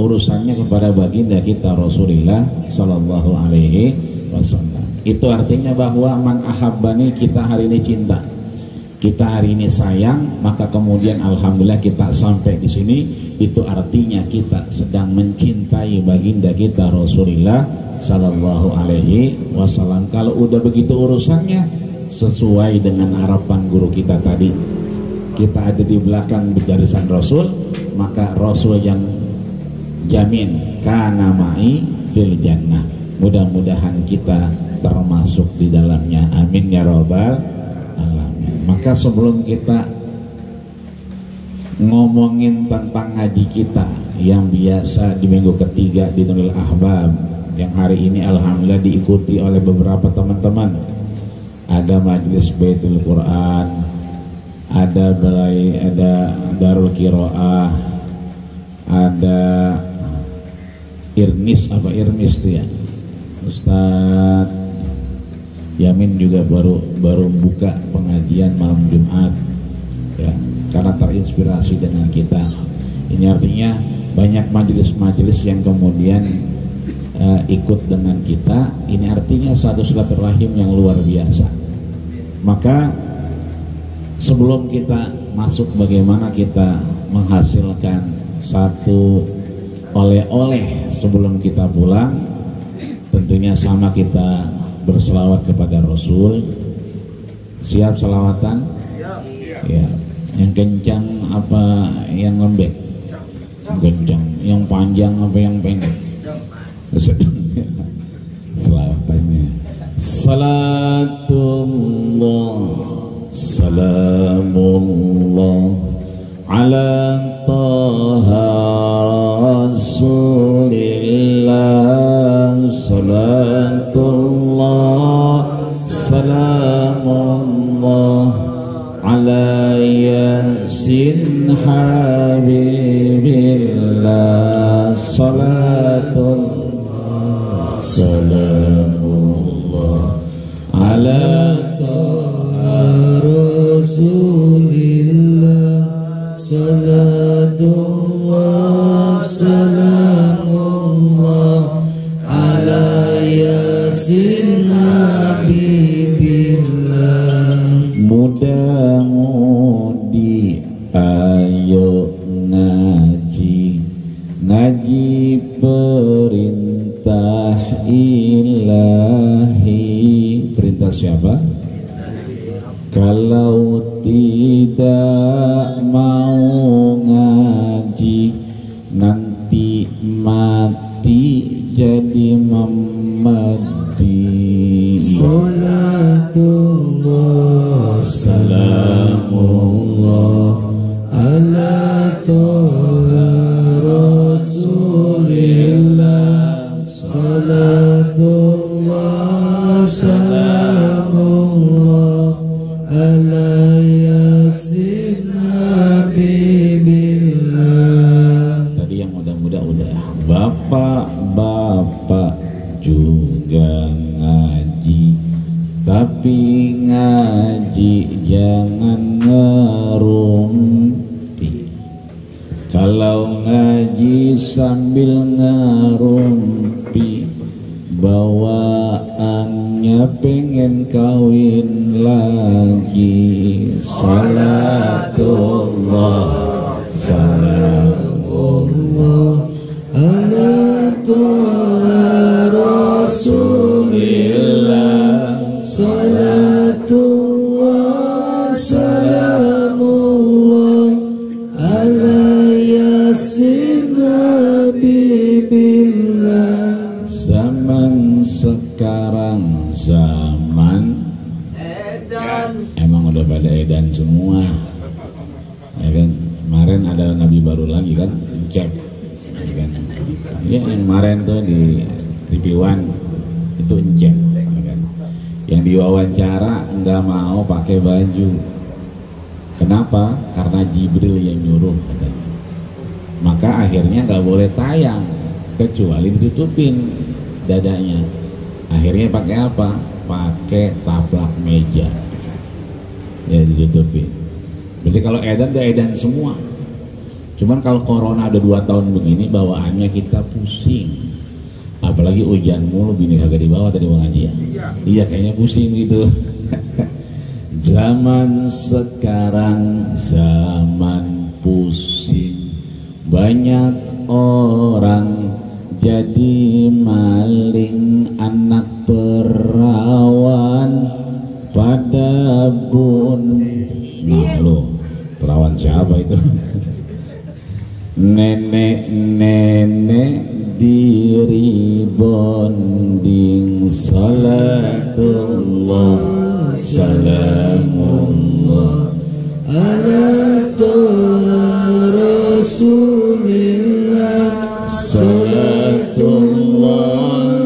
Urusannya kepada baginda kita Rasulullah Sallallahu Alaihi Wasallam. Itu artinya bahwa man ahabbani, kita hari ini cinta, kita hari ini sayang, maka kemudian alhamdulillah kita sampai di sini. Itu artinya kita sedang mencintai baginda kita Rasulullah Sallallahu Alaihi Wasallam. Kalau udah begitu urusannya sesuai dengan harapan guru kita tadi, kita ada di belakang barisan Rasul, maka Rasul yang jamin kana ma'i fil jannah. Mudah-mudahan kita termasuk di dalamnya. Amin ya robbal alamin. Maka sebelum kita ngomongin tentang ngaji kita yang biasa di minggu ketiga di Nurul Ahbab, yang hari ini alhamdulillah diikuti oleh beberapa teman-teman, ada majelis Baitul Quran, ada Darul Qiraah, ada Irnis itu ya, Ustadz Yamin juga baru buka pengajian malam Jumat ya, karena terinspirasi dengan kita. Ini artinya banyak majelis-majelis yang kemudian ikut dengan kita. Ini artinya satu silaturahim yang luar biasa. Maka sebelum kita masuk bagaimana kita menghasilkan satu oleh-oleh sebelum kita pulang, tentunya sama kita berselawat kepada Rasul. Siap selawatan? Ya. Yang kencang apa yang lembek? Kencang. Yang panjang apa yang pendek? Selawatannya. Salatullah, salamullah ala taha rasulillah. Salatullah, salamullah ala yasin habibillah. Salatullah, salamullah ala taha rasulillah. Salatullah, salamullah ala yasin habibillah. Mudah-mudi ayo ngaji perintah ilahi. Perintah siapa? Kalau tidak mau ngaji nanti mati jadi memedi. Salatullah, salamullah ala taha rasulillah. Salatullah, salamullah ala yasin habibillah. Tadi yang muda-muda udah. Bapak-bapak juga ngaji, tapi ngaji jangan ngerumpi. Kalau ngaji sambil ngerumpi, bawaannya pengen kawin lagi. Salatullah, salamullah ala taha rasulillah. Salatullah, salamullah ala yasin habibillah. Zaman sekarang zaman edan. Emang udah pada edan semua ya kan. Kemarin ada nabi baru lagi kan, cek ya kan? Ya, yang kemarin tuh di TV One itu cek ya kan? Yang diwawancara nggak mau pakai baju. Kenapa? Karena Jibril yang nyuruh katanya. Maka akhirnya nggak boleh tayang kecuali ditutupin dadanya. Akhirnya pakai apa? Pakai taplak meja ya, ditutupin. Berarti kalau edan udah edan semua. Cuman kalau corona ada 2 tahun begini, bawaannya kita pusing. Apalagi hujan mulu, bini kagak dibawa tadi pengajian. Iya kayaknya pusing gitu. Zaman sekarang zaman pusing. Banyak orang jadi maling, anak perawan pada bun. Nah lo, perawan siapa itu? nenek-nenek diri bonding salatullah salamullah ala rasulillah salatullah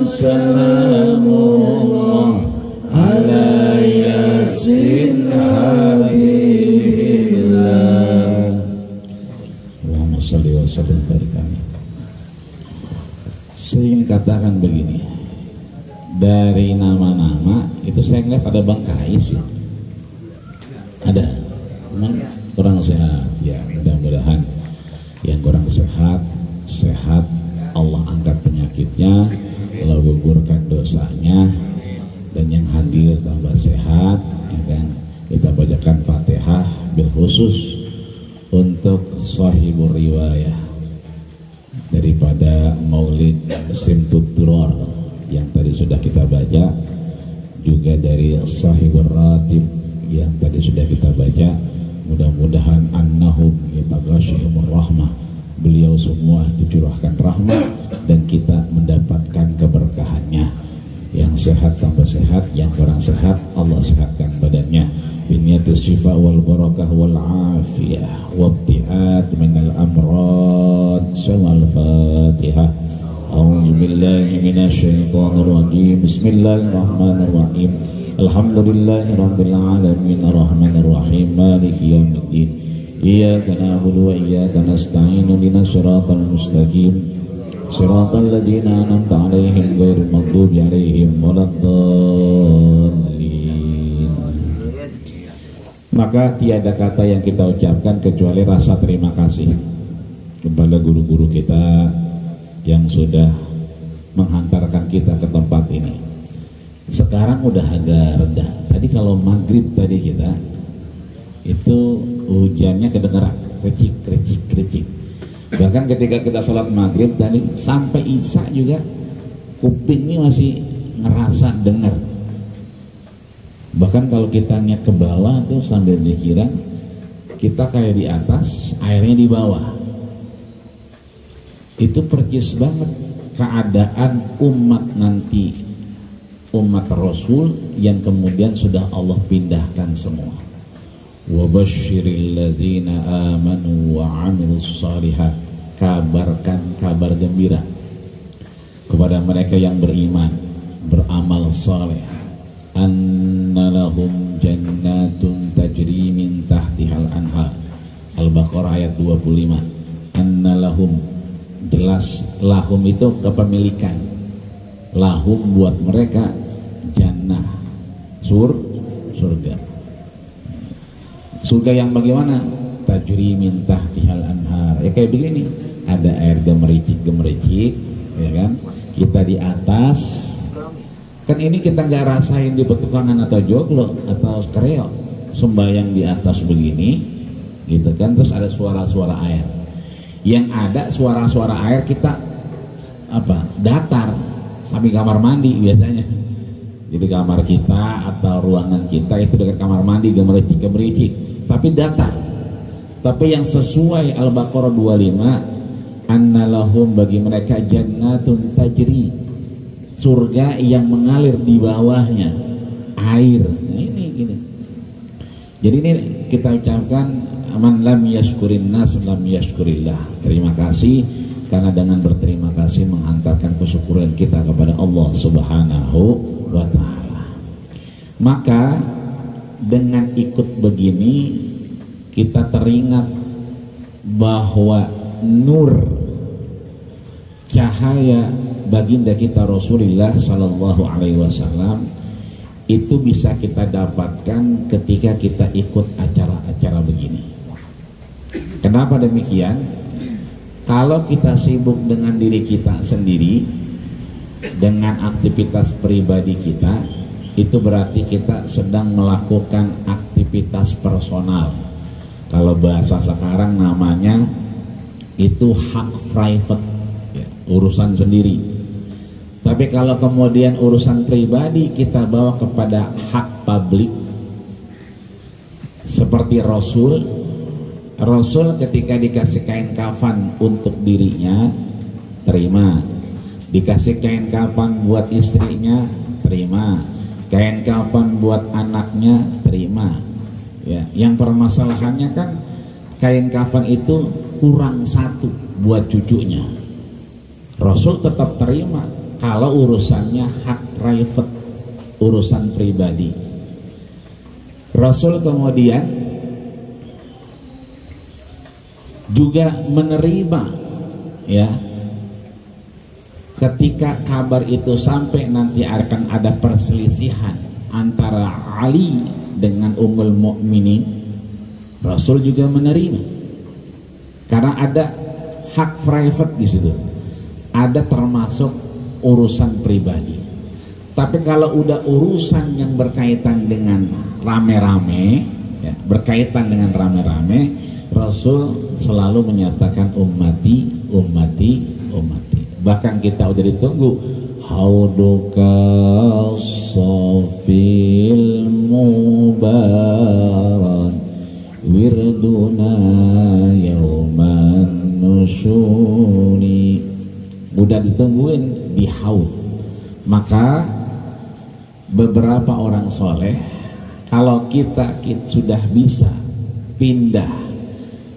salamullah ala yasin habibillah. Allahumma shalli wa sallim barik alaihi. Saya ingin katakan begini, dari nama-nama itu saya ngeliat ada Bang Kais ya, ada, cuman kurang sehat ya. Mudah-mudahan yang kurang sehat Allah angkat penyakitnya, Allah gugurkan dosanya, dan yang hadir tambah sehat ya kan. Kita bacakan Fatihah bil khusus untuk sahibur riwayah daripada Maulid Simtud Duror yang tadi sudah kita baca, juga dari Sahibur Ratib yang tadi sudah kita baca. Mudah-mudahan annahum yataghashihumur rahmah, beliau semua dicurahkan rahmat dan kita mendapatkan keberkahannya. Yang sehat tambah sehat, yang kurang sehat Allah sehatkan badannya. Biniyatis syifa wal barakah wal afiyah wabti'at minal amrad. Al Fatihah. A'udzu billahi minasyaitonir rajim. Bismillahirrahmanirrahim. Alhamdulillahirabbil alamin arrahmanir rahim maliki yaumiddin. Iyyaka na'budu wa iyyaka nasta'in ihdinas siratal mustaqim siratal ladzina an'amta 'alaihim ghairil maghdubi 'alaihim waladdallin. Maka tiada kata yang kita ucapkan kecuali rasa terima kasih kepada guru-guru kita yang sudah menghantarkan kita ke tempat ini. Sekarang udah agak reda. Tadi kalau maghrib tadi kita itu hujannya kedengeran kericik. Bahkan ketika kita sholat maghrib tadi sampai isya juga kuping ini masih ngerasa dengar. Bahkan kalau kita niat ke bawah tuh sambil pikiran, kita kayak di atas, airnya di bawah. Itu percis banget keadaan umat nanti, umat Rasul yang kemudian sudah Allah pindahkan semua. Wa basyiril ladzina amanu wa 'amilus shalihat, kabarkan kabar gembira kepada mereka yang beriman, beramal saleh, annalahum jannatun tajri min tahtihal anhar. Al-Baqarah ayat 25. Annalahum, jelas lahum itu kepemilikan, lahum buat mereka, jannah surga. Surga yang bagaimana? Tajri min tahtihal anhar. Ya kayak begini, ada air gemericik, ya kan? Kita di atas. Kan ini kita nggak rasain di petukangan atau joglo atau skreo, sembayang di atas begini, gitu kan? Terus ada suara-suara air. Yang ada suara-suara air kita apa? Datar sampai kamar mandi biasanya. Jadi kamar kita atau ruangan kita itu dekat kamar mandi gemericik. Tapi datar. Tapi yang sesuai Al-Baqarah 25, annalahum, bagi mereka jannatun tajri, surga yang mengalir di bawahnya air. Nah, ini gini. Jadi ini kita ucapkan man lam yashkurin nas lam yashkurillah. Terima kasih karena dengan berterima kasih menghantarkan kesyukuran kita kepada Allah Subhanahu wa taala. Maka dengan ikut begini kita teringat bahwa nur cahaya baginda kita Rasulullah sallallahu alaihi wasallam itu bisa kita dapatkan ketika kita ikut acara-acara begini. Kenapa demikian? Kalau kita sibuk dengan diri kita sendiri, dengan aktivitas pribadi kita, itu berarti kita sedang melakukan aktivitas personal. Kalau bahasa sekarang namanya itu hak private, ya, urusan sendiri. Tapi kalau kemudian urusan pribadi kita bawa kepada hak publik, seperti Rasul Rasul ketika dikasih kain kafan untuk dirinya, terima. Dikasih kain kafan buat istrinya, terima. Kain kafan buat anaknya, terima. Ya, yang permasalahannya kan kain kafan itu kurang satu buat cucunya. Rasul tetap terima kalau urusannya hak private, urusan pribadi. Rasul kemudian juga menerima, ya, ketika kabar itu sampai nanti akan ada perselisihan antara Ali dengan Ummul Mukminin, Rasul juga menerima karena ada hak private di situ, ada termasuk urusan pribadi. Tapi kalau udah urusan yang berkaitan dengan rame-rame, ya, berkaitan dengan rame-rame, Rasul selalu menyatakan ummati, ummati, ummati. Bahkan kita udah ditunggu hauduka sofil mubarak wirduna yauman nusyuni. Udah ditungguin di haud. Maka beberapa orang soleh, kalau kita sudah bisa pindah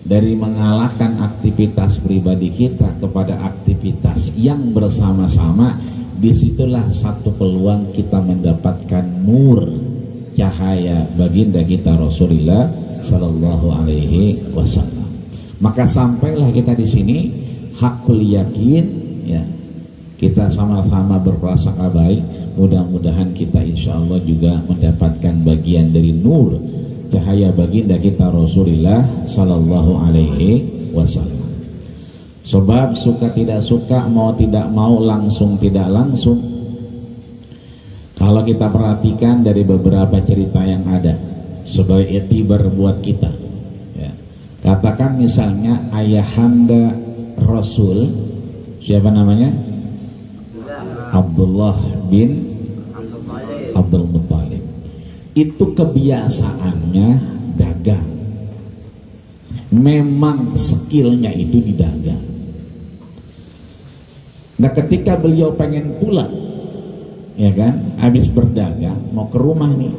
dari mengalahkan aktivitas pribadi kita kepada aktivitas yang bersama-sama, disitulah satu peluang kita mendapatkan nur cahaya baginda kita Rasulullah Sallallahu Alaihi Wasallam. Maka sampailah kita di sini hakul yakin, ya, kita sama-sama berprasangka baik. Mudah-mudahan kita insya Allah juga mendapatkan bagian dari nur cahaya baginda kita Rasulullah Sallallahu Alaihi Wasallam. Sebab suka tidak suka, mau tidak mau, langsung tidak langsung, kalau kita perhatikan dari beberapa cerita yang ada sebagai itibar buat kita, ya. Katakan misalnya ayahanda Rasul, siapa namanya? Abdullah bin Abdul Muttalib. Itu kebiasaannya dagang. Memang skillnya itu di dagang. Nah, ketika beliau pengen pulang, ya kan, habis berdagang mau ke rumah nih,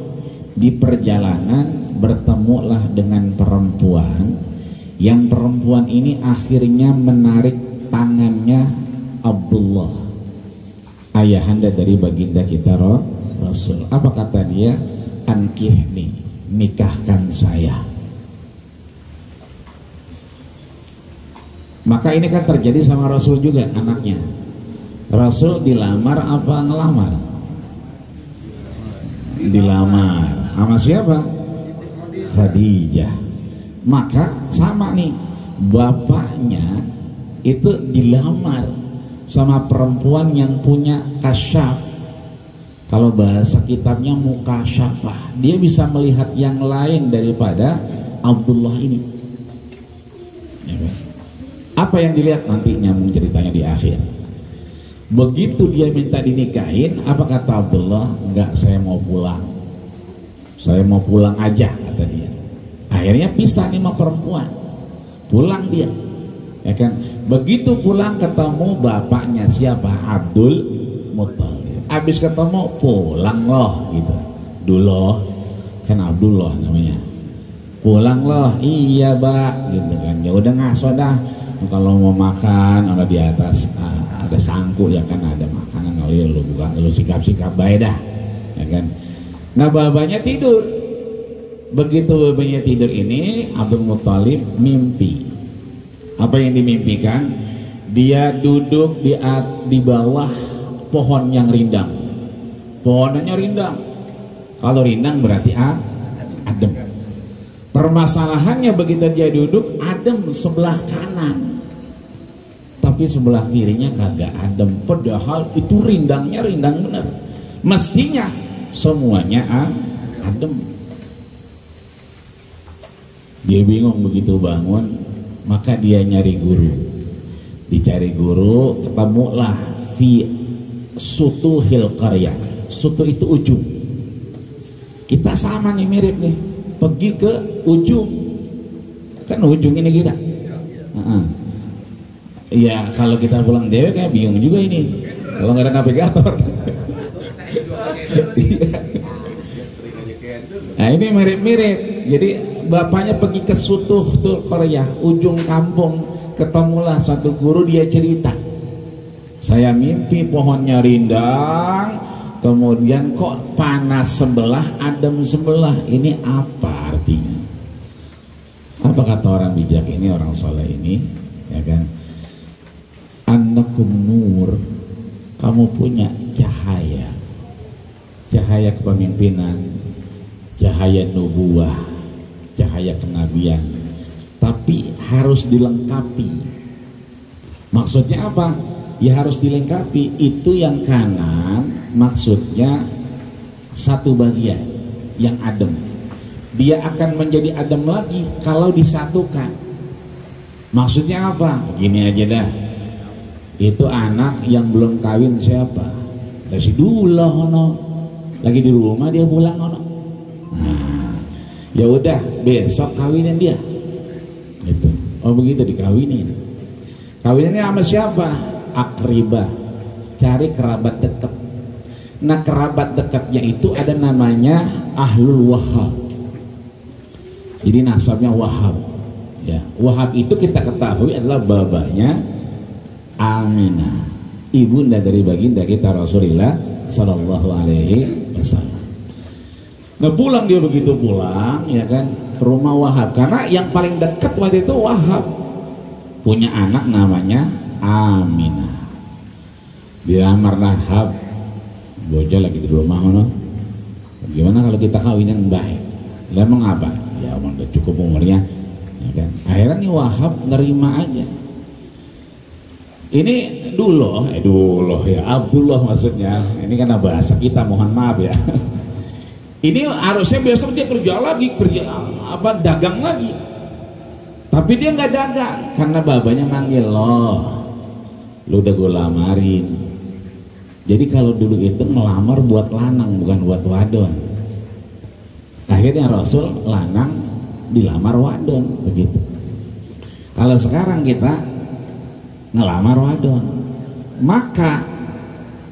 di perjalanan bertemulah dengan perempuan. Yang perempuan ini akhirnya menarik tangannya Abdullah, ayahanda dari baginda kita Rasul. Apa kata dia? Ankihni, nikahkan saya. Maka ini kan terjadi sama Rasul juga, anaknya. Rasul dilamar apa ngelamar? Dilamar. Sama siapa? Khadijah. Maka sama nih, bapaknya itu dilamar sama perempuan yang punya kasyaf. Kalau bahasa kitabnya mukasyafah, dia bisa melihat yang lain daripada Abdullah ini, ya kan? Apa yang dilihat nanti nyambung ceritanya di akhir. Begitu dia minta dinikahin, apa kata Abdullah? Enggak, saya mau pulang, saya mau pulang aja, kata dia. Akhirnya pisah nih sama perempuan, pulang dia, ya kan? Begitu pulang ketemu bapaknya, siapa? Abdul Muttalib. Habis ketemu pulang loh gitu. Dulu kan Abdullah namanya. Pulang loh, iya Mbak gitu kan. Ya udah ngaso dah. Kalau mau makan ada di atas, ada sangku, ya kan, ada makanan, kalau lu buka, lu sikap-sikap baik dah, ya kan. Nah, bapaknya tidur. Begitu bapaknya tidur ini, Abdul Muttalib mimpi. Apa yang dimimpikan? Dia duduk di bawah pohon yang rindang. Pohonnya rindang. Kalau rindang berarti adem. Permasalahannya begitu dia duduk, adem sebelah kanan, tapi sebelah kirinya kagak adem. Padahal itu rindangnya rindang benar. Mestinya semuanya adem. Dia bingung begitu bangun, maka dia nyari guru. Dicari guru, ketemulah fi sutuhil qarya. Sutu itu ujung. Kita sama nih, mirip nih. Pergi ke ujung. Kan ujung ini kita. Iya, kalau kita pulang dewe kayak bingung juga ini. Kalau nggak ada navigator. Nah ini mirip-mirip. Jadi bapaknya pergi ke Sutuh Korea, ujung kampung, ketemulah satu guru, dia cerita. Saya mimpi pohonnya rindang, kemudian kok panas sebelah, adem sebelah. Ini apa artinya? Apa kata orang bijak ini, orang soleh ini, ya kan? Annakum nur, kamu punya cahaya, cahaya kepemimpinan, cahaya nubuah, cahaya kenabian, tapi harus dilengkapi. Maksudnya apa? Ya harus dilengkapi. Itu yang kanan maksudnya satu bagian yang adem. Dia akan menjadi adem lagi kalau disatukan. Maksudnya apa? Begini aja dah. Itu anak yang belum kawin siapa? Si Dula ono. Lagi di rumah dia pulang ono. Nah, ya udah besok kawinin dia. Gitu. Oh begitu dikawinin. Kawinannya sama siapa? Akribah. Cari kerabat dekat. Nah kerabat dekatnya itu ada namanya Ahlul Wahab. Jadi nasabnya Wahab. Ya, Wahab itu kita ketahui adalah babanya Aminah, ibunda dari baginda kita Rasulullah Sallallahu Alaihi Wasallam. Nah pulang dia begitu pulang, ya kan, ke rumah Wahab, karena yang paling dekat waktu itu Wahab punya anak namanya Aminah. Dilamar Wahab, bocah lagi di rumah, no? Gimana kalau kita kawin yang baik? Lah emang apa? Ya emang udah cukup umurnya, ya kan? Akhirnya nih Wahab nerima aja. Ini dulu ya Abdullah maksudnya. Ini karena bahasa kita, mohon maaf ya. Ini harusnya besok dia kerja dagang lagi. Tapi dia nggak dagang karena babanya manggil, loh, lu udah gue lamarin. Jadi kalau dulu itu ngelamar buat lanang bukan buat wadon. Akhirnya Rasul lanang dilamar wadon begitu. Kalau sekarang kita ngelamar wadon, maka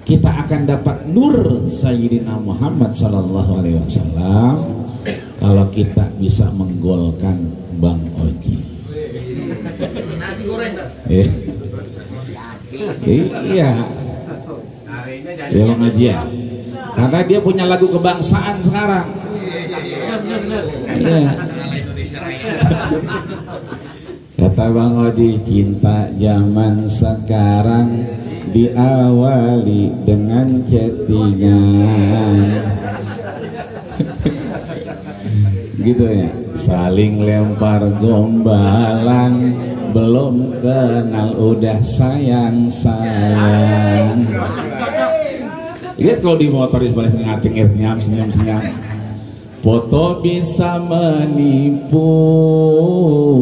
kita akan dapat nur Sayyidina Muhammad Sallallahu Alaihi Wasallam kalau kita bisa menggolkan Bang Oji. Nasi goreng. Iya. Ya Bang Oji ya. Karena dia punya lagu kebangsaan sekarang. Iya. Kata Bang Oji, cinta zaman sekarang diawali dengan chattingan. Gitu ya, saling lempar gombalan, belum kenal udah sayang. Lihat kalau di motor di balik ngaceng-ngaceng senyum-senyum. Foto bisa menipu,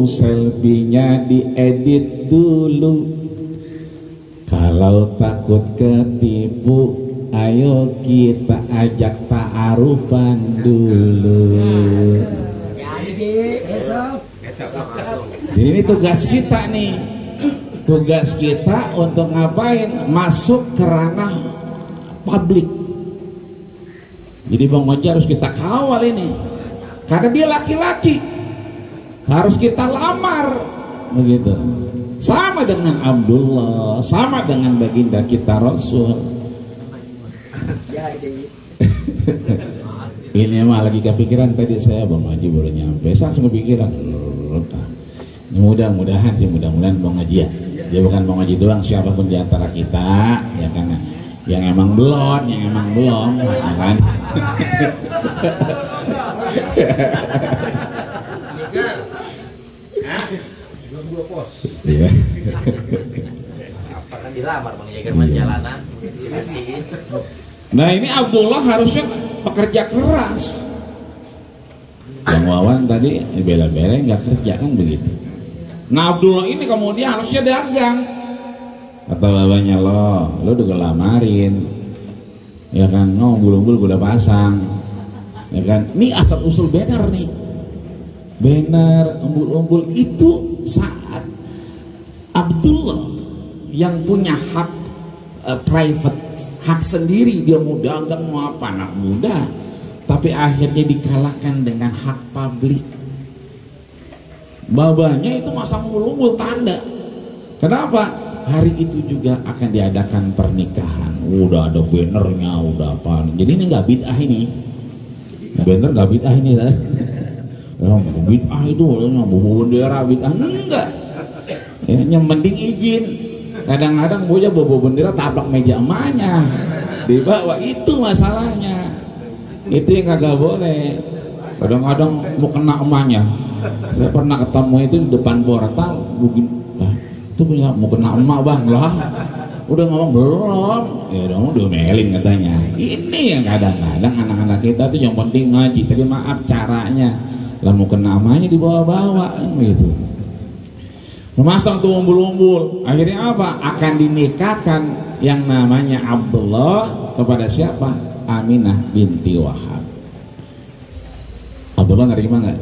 selfie-nya diedit dulu. Kalau takut ketipu, ayo kita ajak ta'arufan dulu. Jadi ini tugas kita nih. Tugas kita untuk ngapain? Masuk ke ranah publik. Jadi Bang Oji harus kita kawal ini, karena dia laki-laki, harus kita lamar begitu. Sama dengan Abdullah, sama dengan baginda kita Rasul. Ini mah lagi kepikiran tadi saya, Bang Oji baru nyampe, saya langsung kepikiran. Mudah-mudahan Bang Oji ya. Dia bukan Bang Oji doang, siapapun di antara kita, ya kan. Yang emang belum, ya kan? Iya. Apakah dilamar Bang Yeger jalanan? Nah ini Abdullah harusnya pekerja keras. Bang Wawan tadi bela-bela nggak kerja kan begitu. Nah Abdullah ini kemudian harusnya dagang. Kata babanya, lo udah gue lamarin, ya kan, umbul-umbul gue udah pasang, ya kan. Ini asal usul banner nih, banner, umbul-umbul. Itu saat Abdullah yang punya hak private, hak sendiri, dia mau dagang mau apa, anak muda, tapi akhirnya dikalahkan dengan hak publik. Babanya itu masang umbul-umbul tanda. Kenapa? Hari itu juga akan diadakan pernikahan. Udah ada bannernya, udah apa. Jadi ini nggak bid'ah ini. Banner nggak bid'ah ini lah. Bid'ah itu bawa bendera bid'ah enggak. Ya, yang penting izin. Kadang-kadang bocah bawa bendera tabrak meja emaknya. Dibawa, itu masalahnya. Itu yang kagak boleh. Kadang-kadang mau kena emaknya. Saya pernah ketemu itu di depan portal, mungkin itu punya mau kena emak bang lah, udah ngomong belum, ya dong udah melin katanya. Ini yang kadang-kadang anak-anak kita tuh yang penting ngaji, tapi maaf caranya lah mau kena emaknya dibawa-bawa gitu. Memasang tuh umbul-umbul, akhirnya apa? Akan dinikahkan yang namanya Abdullah kepada siapa? Aminah binti Wahab. Abdullah nerima nggak?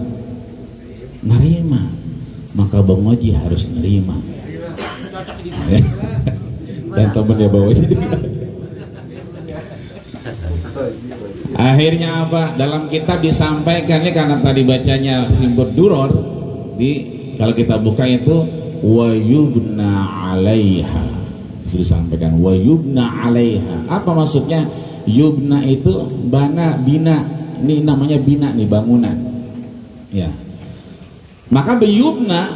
Nerima. Maka Bang Oji harus nerima. Dan temennya bawa itu. Akhirnya apa? Dalam kitab disampaikan ini, karena tadi bacanya Simbur Duror, kalau kita buka itu wayubna 'alaiha. Disampaikan wayubna 'alaiha. Apa maksudnya? Yubna itu bina. Ini namanya bina nih, bangunan. Ya. Maka biyubna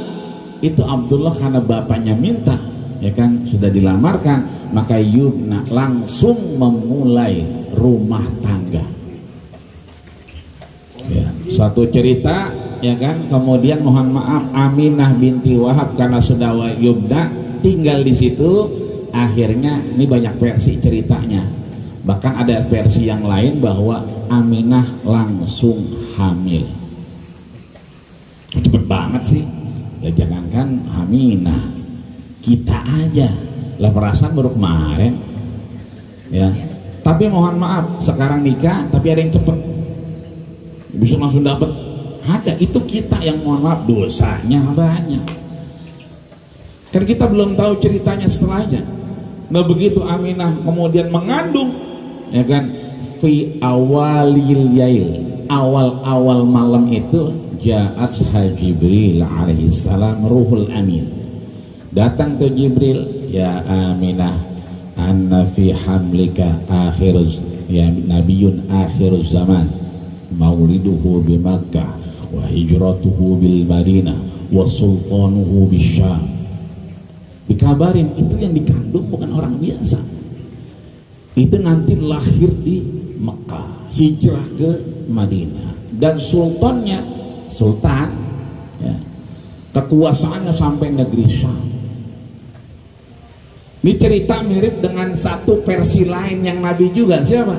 itu Abdullah karena bapaknya minta, ya kan, sudah dilamarkan, maka yubna langsung memulai rumah tangga. Ya, satu cerita, ya kan, kemudian mohon maaf Aminah binti Wahab karena sudah yubna tinggal di situ, akhirnya ini banyak versi ceritanya. Bahkan ada versi yang lain bahwa Aminah langsung hamil. Cepet banget sih. Ya jangankan Aminah, kita aja lah perasaan baru kemarin ya. Tapi mohon maaf sekarang nikah tapi ada yang cepet bisa langsung dapat, ada. Itu kita yang mohon maaf dosanya banyak kan kita belum tahu ceritanya setelahnya. Nah begitu Aminah kemudian mengandung, ya kan, fi awalil yail, awal-awal malam itu ja'at Jibril alaihi salam ruhul amin, datang ke Jibril, ya Aminah anna fi hamlika akhiruz, ya nabiyun akhiruz zaman, mauliduhu bi Makkah wa hijratuhu bil Madinah wa sultanuhu bisyam. Dikabarin itu yang dikandung bukan orang biasa, itu nanti lahir di Mekah, hijrah ke Madinah, dan sultannya sultan, ya, kekuasaannya sampai negeri Syam. Ini cerita mirip dengan satu versi lain yang Nabi juga. Siapa?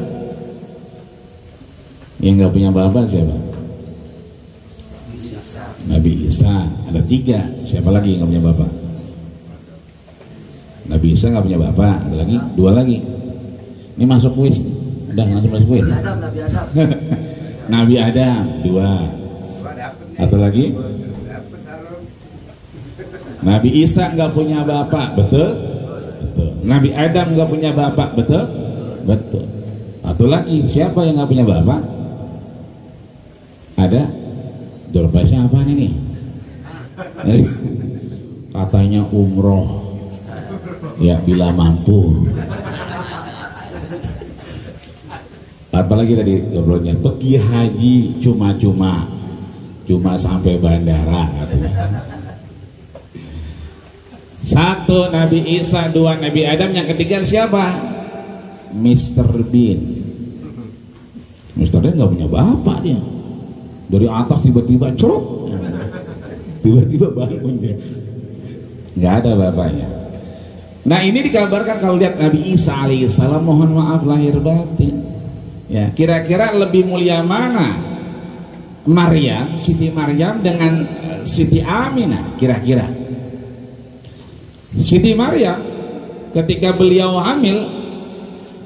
Yang nggak punya bapak siapa? Nabi Isa. Ada 3. Siapa lagi yang nggak punya bapak? Nabi Isa nggak punya bapak. Ada lagi 2 lagi. Ini masuk kuis. Udah langsung masuk kuis. Nabi Adam 2. Atau lagi Nabi Isa nggak punya bapak, betul? Betul. Nabi Adam nggak punya bapak, betul? Betul. Atau lagi siapa yang nggak punya bapak? Ada? Dorbasnya apa ini? Katanya umroh, ya bila mampu. Apalagi tadi gobloknya pergi haji cuma sampai bandara katanya. 1 Nabi Isa, 2 Nabi Adam, yang ketiga siapa? Mr. Bean. Mr. Bean nggak punya bapak dia. Dari atas tiba-tiba cerut, tiba-tiba bangun dia. Nggak ada bapaknya. Nah ini dikabarkan kalau lihat Nabi Isa alaihissalam, mohon maaf lahir batin. Ya, kira-kira lebih mulia mana? Maryam, Siti Maryam dengan Siti Aminah kira-kira. Siti Maryam ketika beliau hamil,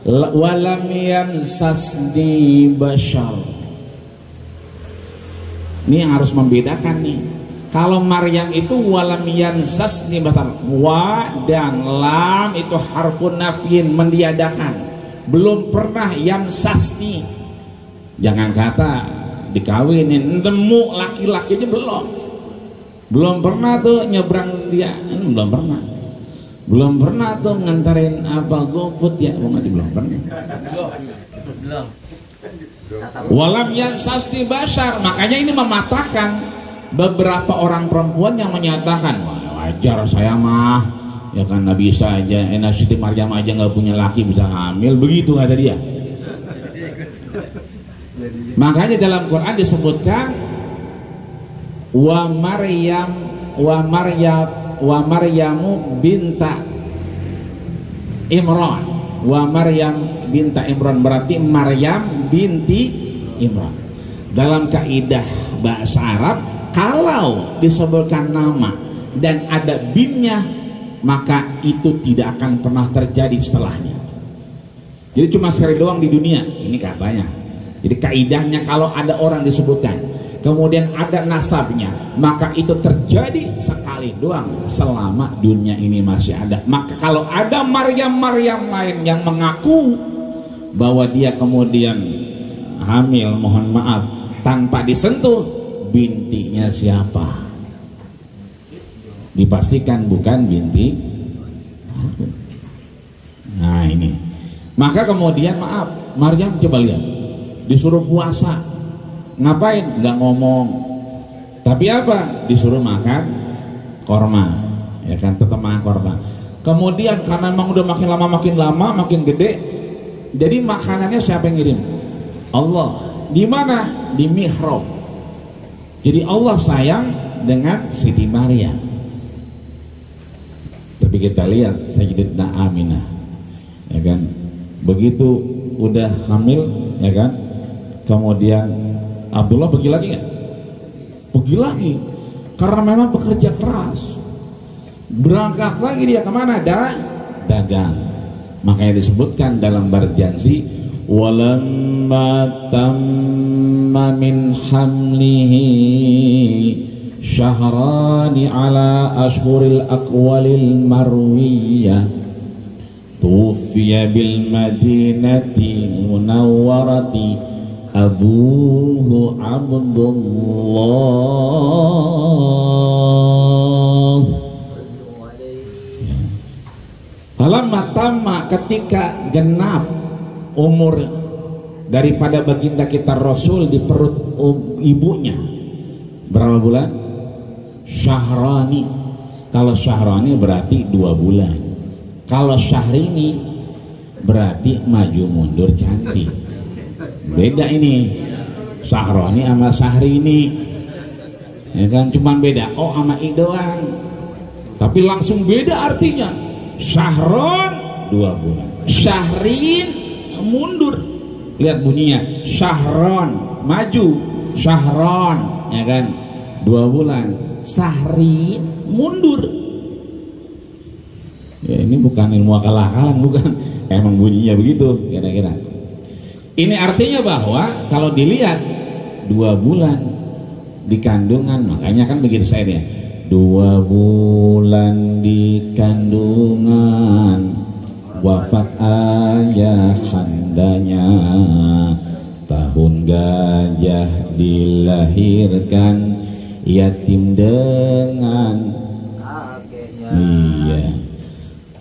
walam yamsasni bashar, Ini yang harus membedakan nih. Kalau Maryam itu walam yansasni basar, wa dan lam itu harfun nafyin, mendiadakan. Belum pernah yamsasni. Jangan kata dikawinin, nemu laki-laki aja belum pernah tuh nyebrang dia, belum pernah tuh ngantarin apa GoFood ya, belum pernah. Walam yansasni basar, makanya ini mematahkan beberapa orang perempuan yang menyatakan wajar saya mah ya kan nggak bisa aja, Siti Maryam aja nggak punya laki bisa hamil, begitu kata dia. Makanya dalam Quran disebutkan wa Maryamu binta Imran, wa Maryam binta Imran berarti Maryam binti Imran. Dalam kaidah bahasa Arab, kalau disebutkan nama dan ada binnya, maka itu tidak akan pernah terjadi setelahnya. Jadi cuma sekali doang di dunia, ini katanya. Jadi kaidahnya kalau ada orang disebutkan, kemudian ada nasabnya, maka itu terjadi sekali doang selama dunia ini masih ada. Maka kalau ada Maryam lain yang mengaku bahwa dia kemudian hamil, mohon maaf, tanpa disentuh, bintinya siapa? Dipastikan bukan binti. Nah ini. Maka kemudian maaf, Maryam coba lihat, disuruh puasa, ngapain? Nggak ngomong. Tapi apa? Disuruh makan korma, ya kan, tetap makan korma. Kemudian karena memang udah makin lama, makin gede, jadi makanannya siapa yang ngirim? Allah. Di mana? Di mihrab. Jadi Allah sayang dengan Siti Maryam. Tapi kita lihat Sayyidatuna Aminah, ya kan, begitu udah hamil, ya kan, kemudian Abdullah pergi lagi nggak? Pergi lagi, karena memang pekerja keras. Berangkat lagi dia kemana? Dagang. Makanya disebutkan dalam Barjansi, walamma tamma min hamlihi syahrani ala ashhuril aqwalil marwiyah tufiya bil madinati munawwarati abuhu Abdullah. Falamma tamma, ketika genap umur daripada baginda kita Rasul di perut ibunya, berapa bulan? Syahrani. Kalau syahrani berarti 2 bulan. Kalau syahrini berarti maju mundur cantik. Beda ini, syahrani sama syahrini, ya kan, cuman beda oh sama i doang, tapi langsung beda artinya. Syahron 2 bulan, syahrin mundur. Lihat bunyinya, syahron maju, syahron, ya kan, 2 bulan, syahrin mundur. Ya ini bukan ilmu akal-akalan, bukan, emang bunyinya begitu kira-kira. Ini artinya bahwa kalau dilihat 2 bulan di kandungan, makanya kan begitu saya dia 2 bulan di kandungan, wafat ayah handanya, tahun gajah dilahirkan, yatim dengan iya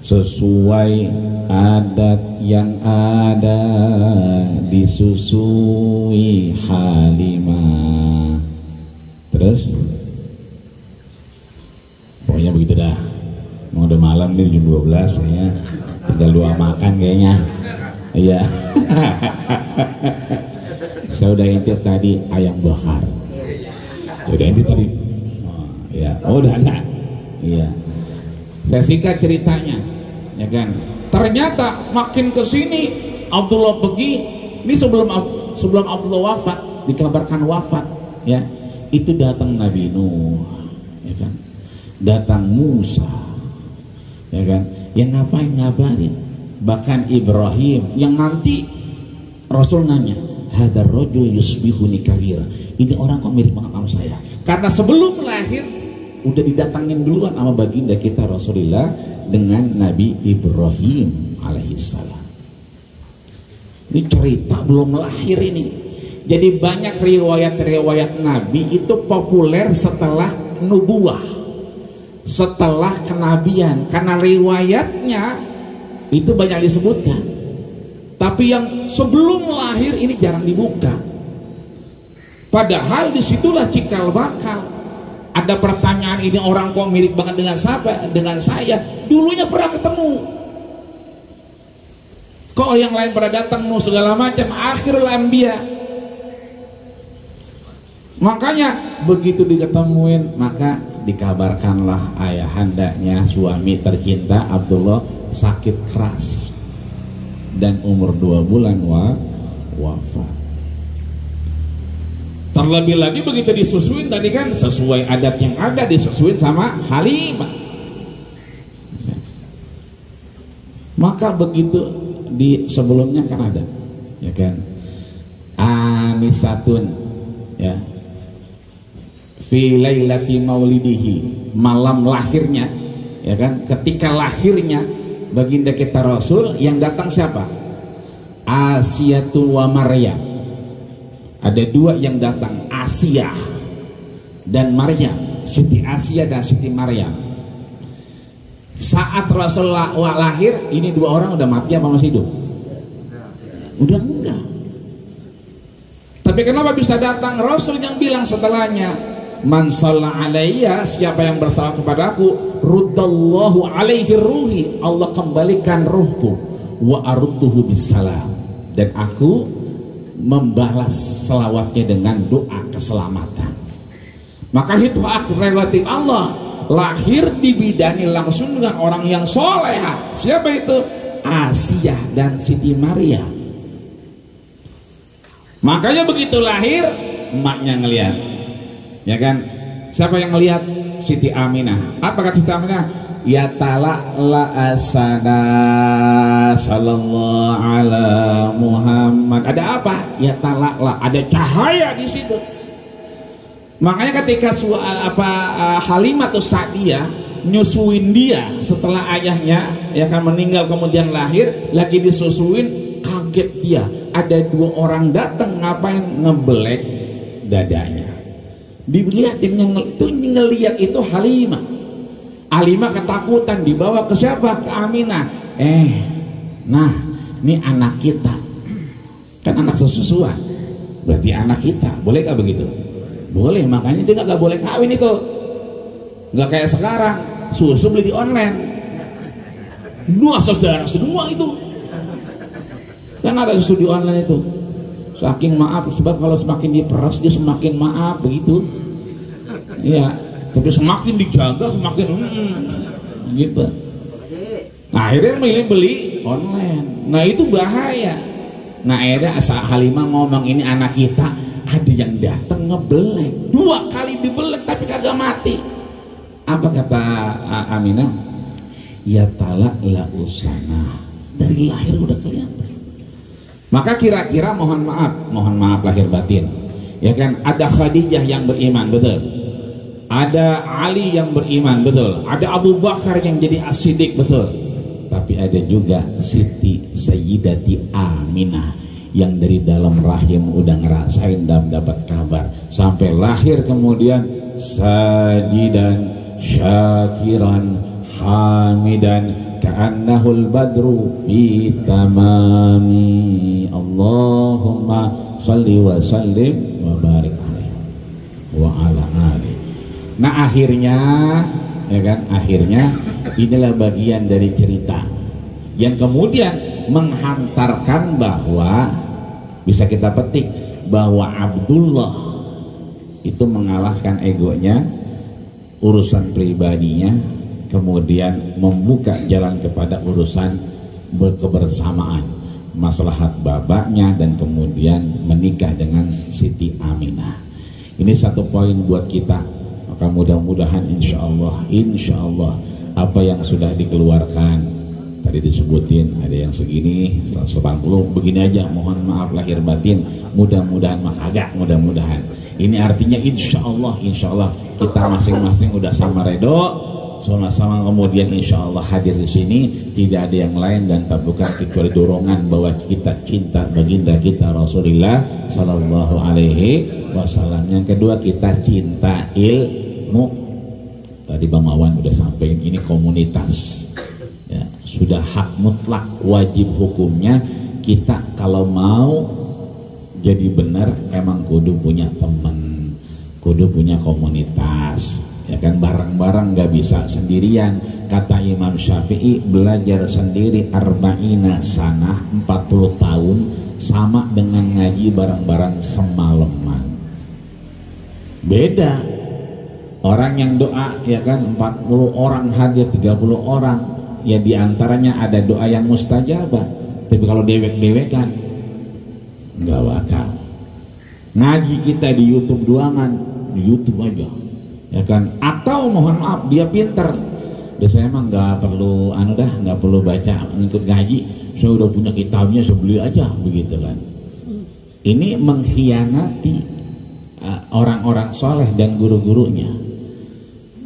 sesuai adat yang ada, disusui Halimah. Terus pokoknya begitu dah. Mau udah malam nih jam 12 ya, tinggal doa makan kayaknya. Iya. Saya udah intip tadi ayam bakar. Udah intip tadi. Oh, ya, oh udah ada. Iya. Saya singkat ceritanya, ya kan. Ternyata makin kesini Abdullah pergi. Ini sebelum Abdullah wafat, dikabarkan wafat, ya. Itu datang Nabi Nuh, ya kan. Datang Musa, ya kan. Yang ngapain ngabarin? Bahkan Ibrahim yang nanti Rasul nanya, hadar rajul yusbihuni kabira. ini orang kok mirip banget sama saya. Karena sebelum lahir udah didatangin duluan sama baginda kita Rasulullah dengan Nabi Ibrahim alaihissalam. Ini cerita belum lahir ini. Jadi banyak riwayat-riwayat Nabi itu populer setelah nubuah, setelah kenabian, karena riwayatnya itu banyak disebutkan. Tapi yang sebelum lahir ini jarang dibuka. Padahal disitulah cikal bakal. Ada pertanyaan, ini orang kok mirip banget dengan siapa? Dengan saya. Dulunya pernah ketemu. Kok yang lain pada datang segala macam. Akhirul anbiya. Makanya begitu diketemuin, maka dikabarkanlah ayahandanya suami tercinta Abdullah sakit keras dan umur 2 bulan wafat. Terlebih lagi begitu disusuin tadi kan sesuai adat yang ada, disusuin sama Halimah. Maka begitu di sebelumnya kan ada, ya kan, anisatun, ya, fi lailati maulidihi, malam lahirnya, ya kan, ketika lahirnya baginda kita Rasul, yang datang siapa? Asiyatu wa Maryam. Ada 2 yang datang, Asia dan Maryam, Siti Asia dan Siti Maryam. Saat Rasulullah lahir, ini 2 orang udah mati apa masih hidup? Udah enggak. Tapi kenapa bisa datang? Rasul yang bilang setelahnya, man shalla alayya, siapa yang bersalat kepadaku, ruddallahu alaihi ruhi, Allah kembalikan ruhku, wa arudduhu bisalam, dan aku membalas selawatnya dengan doa keselamatan. Maka itu hak prerogatif Allah, lahir dibidani langsung dengan orang yang soleha. Siapa itu? Asia dan Siti Maria. Makanya begitu lahir, emaknya ngelihat, ya kan? Siapa yang ngelihat? Siti Aminah. Apa kata Siti Aminah? Ya tala la asana sallallahu ala Muhammad. Ada apa? Ya tala la, ada cahaya di situ. Makanya ketika Halimah atau Sa'diyah nyusuin dia setelah ayahnya ya kan meninggal kemudian lahir, lagi disusuin, kaget dia. Ada 2 orang datang, ngapain? Ngebelek dadanya. Dilihatin itu, ngelihat itu Halimah. Halimah ketakutan, dibawa ke siapa? Ke Aminah. Nah, ini anak kita. Kan anak sesusuan. Berarti anak kita. Boleh gak begitu? Boleh, makanya dia gak boleh kawin itu. Gak kayak sekarang, susu beli di online. 2 saudara semua itu. Kan ada susu di online itu. Saking maaf, sebab kalau semakin diperas dia semakin maaf, begitu. Iya, tapi semakin dijaga semakin gitu. Nah, akhirnya milih beli online. Nah, itu bahaya. Nah, akhirnya Halimah ngomong, ini anak kita. Ada yang datang ngebelek, 2 kali dibelek tapi kagak mati. Apa kata Aminah? Ya talak la usana, dari lahir udah kelihatan. Maka kira-kira mohon maaf lahir batin, ya kan, ada Khadijah yang beriman, betul. Ada Ali yang beriman, betul. Ada Abu Bakar yang jadi as-siddiq, betul. Tapi ada juga Siti Sayyidati Aminah yang dari dalam rahim udah ngerasain dan dapat kabar sampai lahir, kemudian sajidan syakiran hamidan ka'annahul badru fi tamami. Allahumma salli wa sallim wa barik alaihi wa ala alihi. Nah, akhirnya, ya kan, akhirnya inilah bagian dari cerita yang kemudian menghantarkan bahwa bisa kita petik bahwa Abdullah itu mengalahkan egonya, urusan pribadinya, kemudian membuka jalan kepada urusan kebersamaan, maslahat babaknya, dan kemudian menikah dengan Siti Aminah. Ini satu poin buat kita. Maka mudah-mudahan insya Allah apa yang sudah dikeluarkan tadi disebutin ada yang segini 180, begini aja, mohon maaf lahir batin, mudah-mudahan mah kagak, mudah-mudahan. Ini artinya insya Allah kita masing-masing udah sama redo, sama-sama kemudian insya Allah hadir di sini, tidak ada yang lain dan tak bukan kecuali dorongan bahwa kita cinta baginda kita Rasulullah Sallallahu Alaihi Wasallam. Yang kedua, kita cinta ilmu. Tadi Bang Mawan udah sampaikan, ini komunitas ya, sudah hak mutlak, wajib hukumnya kita kalau mau jadi benar emang kudu punya teman, kudu punya komunitas. Ya kan, bareng-bareng nggak bisa sendirian. Kata Imam Syafi'i, belajar sendiri arba'ina sanah 40 tahun sama dengan ngaji bareng-bareng semalaman. Beda. Orang yang doa ya kan 40 orang hadir, 30 orang ya, diantaranya ada doa yang mustajabah. Tapi kalau dewek-dewekan nggak bakal. Ngaji kita di YouTube doangan, di YouTube aja ya kan, atau mohon maaf dia pinter, dia saya emang nggak perlu nggak perlu baca ngikut ngaji, saya udah punya kitabnya, saya beli aja begitu kan. Ini mengkhianati orang-orang soleh dan guru-gurunya,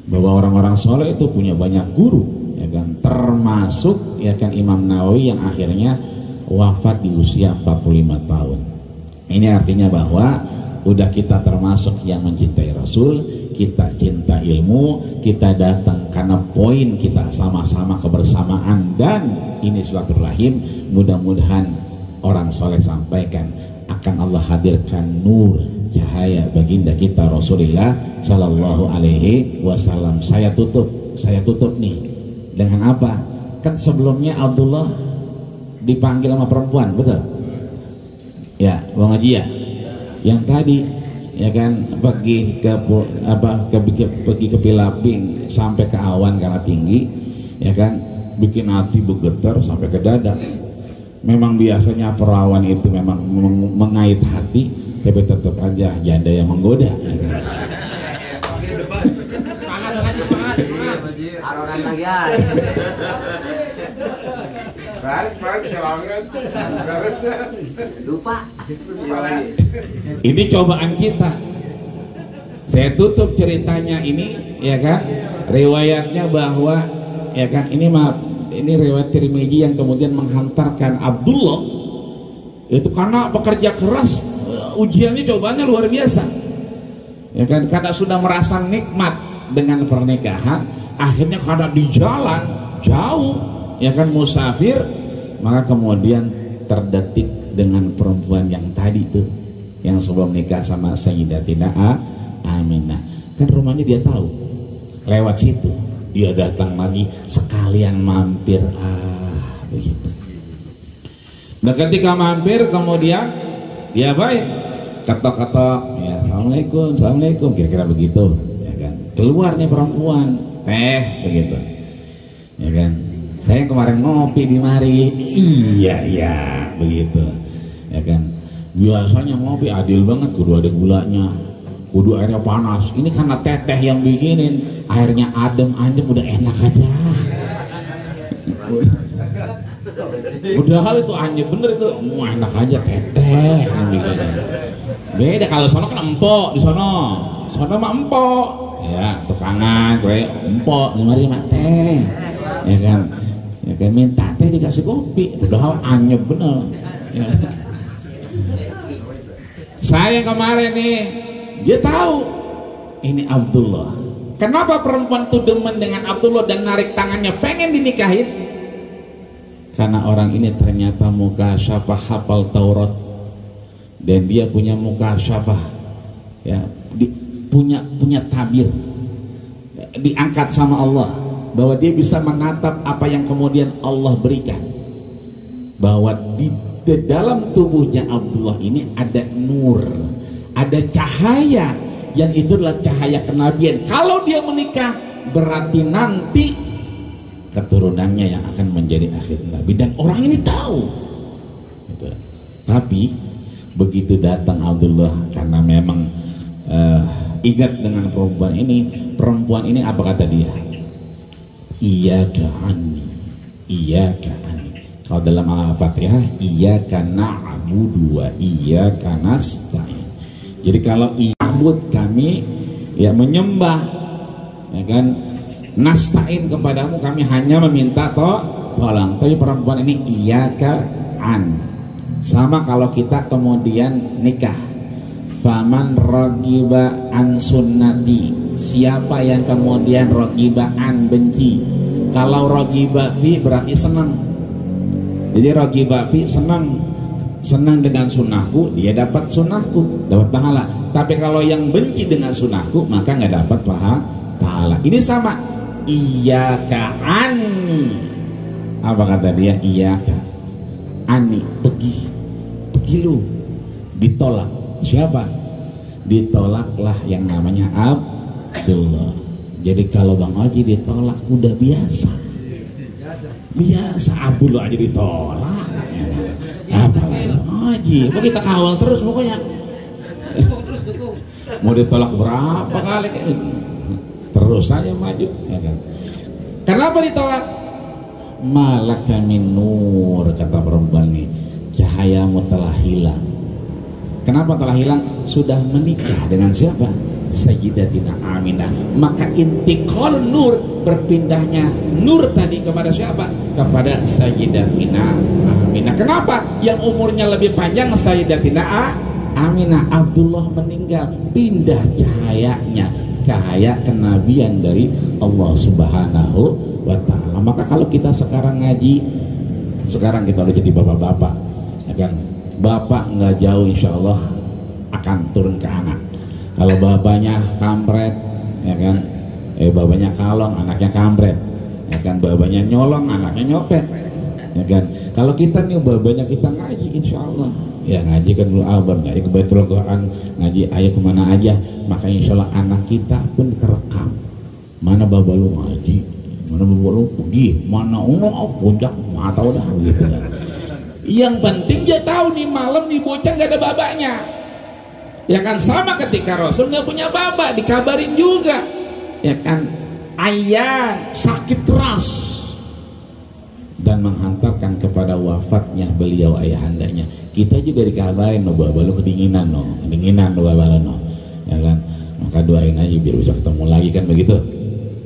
bahwa orang-orang soleh itu punya banyak guru ya kan, termasuk ya kan Imam Nawawi yang akhirnya wafat di usia 45 tahun. Ini artinya bahwa udah kita termasuk yang mencintai Rasul, kita cinta ilmu, kita datang karena poin kita sama-sama kebersamaan dan ini silaturahim. Mudah-mudahan orang soleh sampaikan akan Allah hadirkan nur cahaya baginda kita Rasulullah Sallallahu Alaihi Wasallam. Saya tutup nih dengan apa? Kan sebelumnya Abdullah dipanggil sama perempuan, betul? Ya, Bang Haji ya. Yang tadi ya kan pergi ke Pilaping sampai ke awan karena tinggi ya kan, bikin hati bergetar sampai ke dada. Memang biasanya perawan itu memang mengait hati, tapi tetap aja janda yang menggoda ya kan? Semangat. Arogan lagi ya. Lupa. Ini cobaan kita. Saya tutup ceritanya ini ya kan, riwayatnya bahwa ya kan ini riwayat Tirmidzi yang kemudian menghantarkan Abdullah itu karena pekerja keras, ujiannya cobaannya luar biasa ya kan, karena sudah merasa nikmat dengan pernikahan, akhirnya karena di jalan jauh ya kan musafir, maka kemudian terdetik dengan perempuan yang tadi tuh yang sebelum nikah sama Sayyidatina Aminah. Kan rumahnya dia tahu, lewat situ dia datang lagi sekalian mampir begitu. Nah ketika mampir kemudian dia baik ketok-ketok ya, assalamualaikum kira-kira begitu ya kan. Keluar nih perempuan, begitu ya kan, saya kemarin ngopi di mari, iya begitu ya kan. Biasanya ngopi adil banget, kudu ada gulanya, kudu airnya panas. Ini karena teteh yang bikinin, airnya adem anjem, udah enak aja. Udah hal itu anjem bener itu, enak aja teteh yang bikinin. Beda kalau sono kan empok, di sono mah empok ya, tukangan kayak empok, mari mah teh ya kan. Ya kan, minta teh dikasih kopi, udah anyep bener ya. Saya kemarin nih, dia tahu ini Abdullah. Kenapa perempuan itu demen dengan Abdullah dan narik tangannya pengen dinikahin? Karena orang ini ternyata mukasyafah, hafal Taurat, dan dia punya mukasyafah ya, punya tabir, diangkat sama Allah, bahwa dia bisa menatap apa yang kemudian Allah berikan, bahwa di dalam tubuhnya Abdullah ini ada nur, ada cahaya, yang itu adalah cahaya kenabian. Kalau dia menikah berarti nanti keturunannya yang akan menjadi akhir nabi, dan orang ini tahu gitu. Tapi begitu datang Abdullah, karena memang ingat dengan perempuan ini apa kata dia? Iya anni iyyaka ani. Kalau dalam Al-Fatihah iyyaka na'budu wa iyyaka nasta'in. Jadi kalau i'bud kami ya menyembah, ya kan, nasta'in kepadamu kami hanya meminta tolong. Tapi perempuan ini iyyaka an. Sama kalau kita kemudian nikah, faman ragiba an sunnati, siapa yang kemudian ragiba an benci. Kalau ragiba fi berarti senang. Jadi ragiba fi senang dengan sunnahku, dia dapat sunnahku, dapat pahala. Tapi kalau yang benci dengan sunnahku maka nggak dapat pahala. Ini sama, iyyaka anni. Apa kata dia? Iyyaka anni, pergi lu, ditolak. Siapa? Ditolaklah yang namanya Abdullah. Jadi kalau Bang Oji ditolak udah biasa. Abdullah aja ditolak. Apa Oji? Kok kita kawal terus pokoknya. Mau ditolak berapa kali terus saya maju, ya kan? Kenapa ditolak? Malaka min nur, kata perempuan ini, cahayamu telah hilang. Kenapa telah hilang? Sudah menikah dengan siapa? Sayyidatina Aminah. Maka intiqalun nur, berpindahnya nur tadi kepada siapa? Kepada Sayyidatina Aminah. Kenapa? Yang umurnya lebih panjang Sayyidatina Aminah. Abdullah meninggal, pindah cahayanya, cahaya kenabian dari Allah Subhanahu wa ta'ala. Maka kalau kita sekarang ngaji, sekarang kita udah jadi bapak-bapak, ya kan? Bapak nggak jauh insya Allah akan turun ke anak. Kalau bapaknya kampret, ya kan, bapaknya kalong, anaknya kampret, ya kan, bapaknya nyolong, anaknya nyopet, ya kan. Kalau kita nih bapaknya kita ngaji, insya Allah, ya ngaji kan dulu abang, ngaji ke Baitul Quran, ngaji ayat kemana aja, maka insya Allah anak kita pun kerekam. Mana bapak lu ngaji, mana bapak lu pergi, mana puncak, mata udah gitu kan. Yang penting dia tahu nih malam nih bocah nggak ada babaknya, ya kan. Sama ketika Rasul nggak punya bapak, dikabarin juga, ya kan, ayah sakit keras dan menghantarkan kepada wafatnya beliau ayahandanya. Kita juga dikabarin, no bapak lu kedinginan no bapak lu no, ya kan. Maka doain aja biar bisa ketemu lagi kan begitu,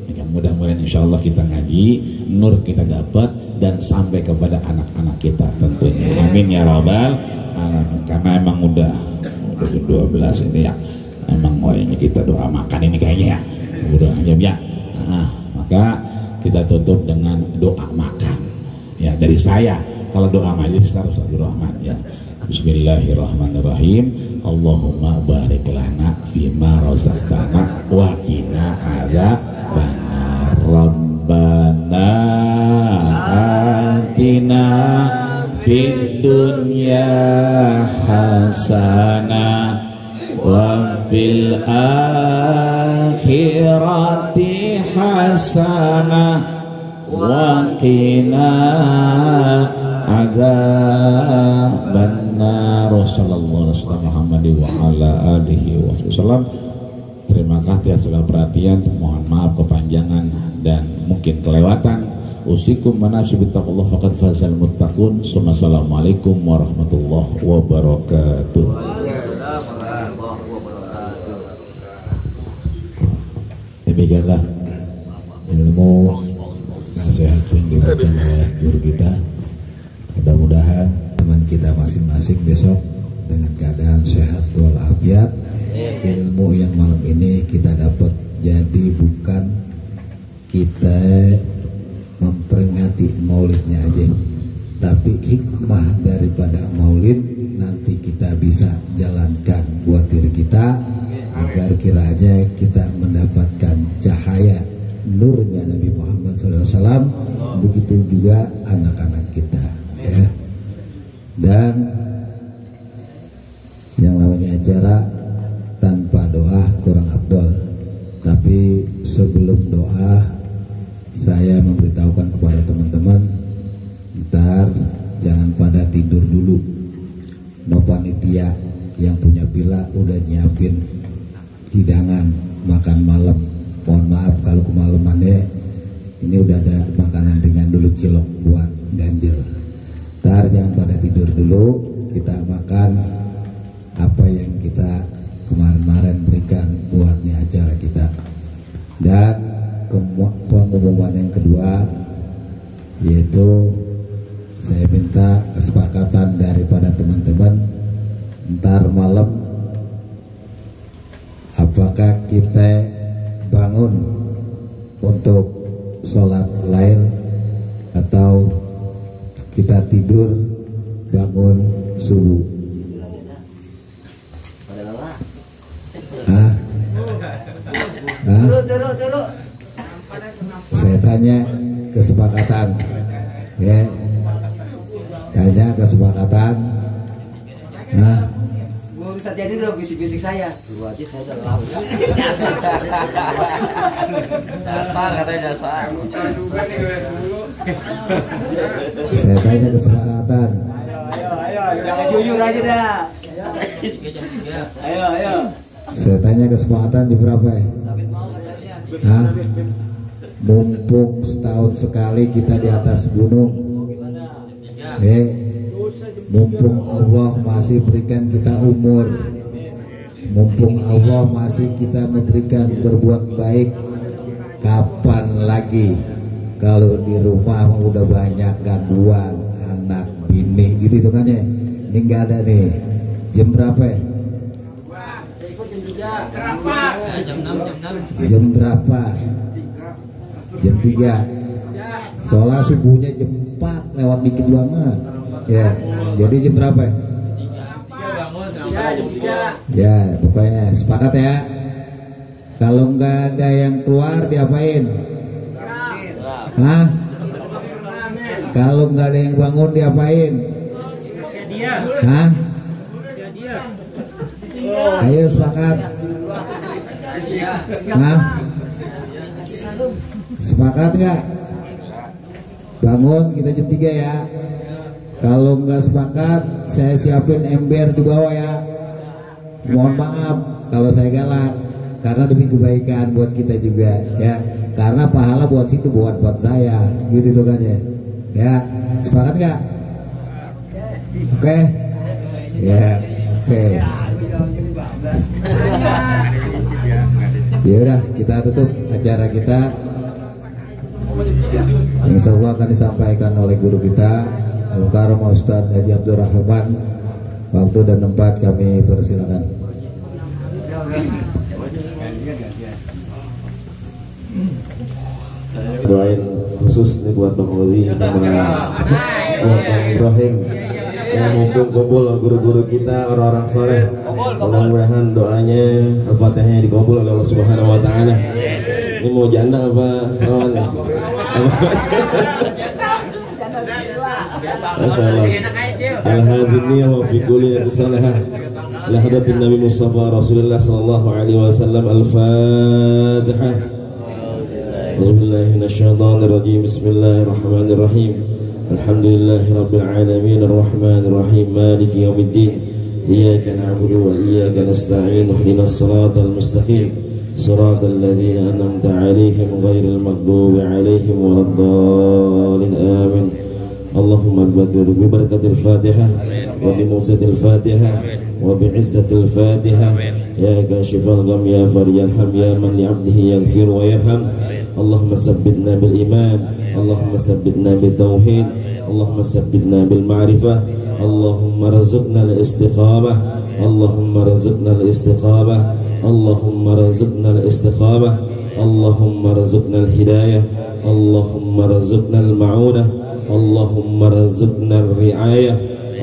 ya kan. Mudah-mudahan insya Allah kita ngaji, nur kita dapat dan sampai kepada anak-anak kita tentunya. Amin ya rabbal alamin. Karena emang udah 12 ini ya, emang wayangnya kita doa makan ini kayaknya ya, udah jam ya. Maka kita tutup dengan doa makan ya dari saya. Kalau doa majelis harus Abdurrahman ya. Bismillahirrahmanirrahim. Allahumma barik lana fima razaqtana wa qina adzabannar. Rabbana atina fid dunya hasanah wa fil akhirati hasanah wa qina adzabannar. Sallallahu alaihi wasallam Muhammadin wa ala alihi wasallam. Terima kasih atas segala perhatian. Mohon maaf kepanjangan dan mungkin kelewatan. Usikum manasibit taqullah faqad fazal muttaqun. Assalamualaikum warahmatullahi wabarakatuh. Demikianlah ilmu nasihat yang diberikan oleh guru kita. Mudah-mudahan teman kita masing-masing besok dengan keadaan sehat walafiat. Ilmu yang malam ini kita dapat, jadi bukan kita memperingati maulidnya aja, tapi hikmah daripada maulid nanti kita bisa jalankan buat diri kita agar kiranya kita mendapatkan cahaya nurnya Nabi Muhammad SAW. Begitu juga anak-anak kita ya. Dan yang namanya acara tanpa doa kurang afdol. Tapi sebelum doa saya memberitahukan kepada teman-teman, ntar jangan pada tidur dulu. No panitia yang punya villa udah nyiapin hidangan makan malam. Mohon maaf kalau kemalamannya ini udah ada makanan ringan dulu. dulu cilok buat ganjil. Ntar jangan pada tidur dulu, kita makan apa yang kita kemarin-kemarin berikan buat nih acara kita. Dan pengumuman yang kedua, yaitu saya minta kesepakatan daripada teman-teman ntar malam, apakah kita bangun untuk sholat lail atau kita tidur bangun subuh? Saya tanya kesepakatan, ya, tanya kesepakatan. Ustaz jadi udah bisik-bisik saya. Dulu aja saya udah tahu. Dasar katanya dasar. Saya tanya kesepakatan. Ayo, jangan jujur aja dah. Ayo. Saya tanya kesepakatan di berapa ya? Mumpung setahun sekali kita di atas gunung, mumpung Allah masih berikan kita umur, mumpung Allah masih kita memberikan berbuat baik, kapan lagi kalau di rumah udah banyak gangguan anak bini gitu hitungannya. Ini nggak ada nih. Jam berapa ya? Jam berapa? Jam 3. Sholat subuhnya jam 4 lewat dikit banget. Ya, jadi jam berapa ya? Ya, pokoknya sepakat ya. Kalau nggak ada yang keluar diapain? Kalau nggak ada yang bangun diapain? Ayo sepakat. Sepakat nggak? Bangun kita jam 3 ya. Kalau nggak sepakat, saya siapin ember di bawah ya. Mohon maaf kalau saya galak, karena demi kebaikan buat kita juga ya. Karena pahala buat situ, buat saya, gitu tuh kan ya. Ya, sepakat nggak? Oke? Ya, oke. Ya udah, kita tutup acara kita. Insya Allah akan disampaikan oleh guru kita Al-Karam Ustaz Haji Abdurrahman. Waktu dan tempat kami persilakan. Doain khusus nih buat Bang Ozi sama buat Bang Ibrahim yang mumpung kumpul guru-guru kita, orang-orang soleh. Mudah-mudahan doanya Al-Fatihahnya dikabul oleh Allah Subhanahu Wa Taala. Ini mau janda apa lawan ya? Masya Allah. Al-Hazini wa fi kulli salihah. Lahadatin Nabi Mustafa Rasulullah sallallahu alaihi wasallam. Al-Fatihah. Auzubillahi minasyaitonir rajim. Bismillahirrahmanirrahim. Alhamdulillahi rabbil alamin arrahmanir rahim maliki yaumiddin. Iyyaka na'budu wa iyyaka nasta'in. Ihdinas siratal mustaqim. صراط الذين أنعمت عليهم غير المغضوب عليهم ولا الضالين آمين. اللهم ببركة الفاتحة وبموسة الفاتحة وبعزة الفاتحة يا كاشف الغم يا فرج الهم يا من لعبده يغفر ويرحم. اللهم ثبتنا بالإيمان، اللهم ثبتنا بالتوحيد، اللهم ثبتنا بالمعرفة، اللهم رزقنا الاستقامة، اللهم رزقنا الاستقامة، اللهم رزقنا الاستقامة، اللهم رزقنا الهداية، اللهم رزقنا المعونة، اللهم رزقنا الرعاية،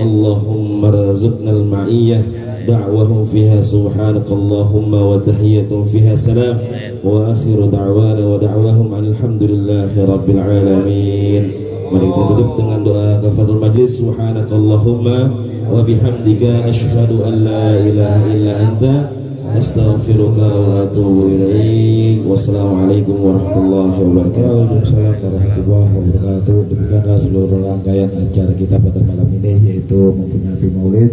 اللهم رزقنا المعية. دعوهم فيها سبحانك اللهم وتحية فيها سلام وآخر دعوانا ودعواهم الحمد لله رب العالمين. Mari kita tutup dengan doa kafaratul majlis. Subhanakallahumma wa bihamdika asyhadu an la ilaha illa anta astaghfiruka wa atubu ilaik. Wassalamualaikum warahmatullahi wabarakatuh. Waalaikumsalam warahmatullahi wabarakatuh. Demikianlah seluruh rangkaian acara kita pada malam ini, yaitu memperingati Maulid.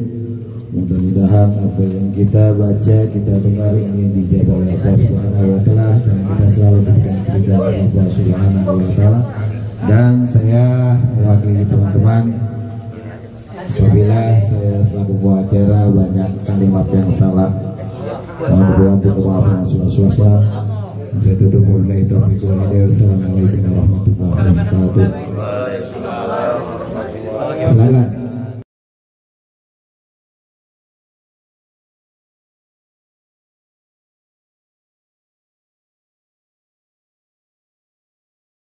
Mudah-mudahan apa yang kita baca, kita dengar ini dijawab oleh Allah Subhanahu wa Ta'ala, dan kita selalu diberikan keridhaan oleh Allah Subhanahu wa Ta'ala. Dan saya mewakili teman-teman, apabila saya selaku pembawa acara banyak kalimat yang salah, mohon maaf yang sudah. Saya tutup wabillahi taufiq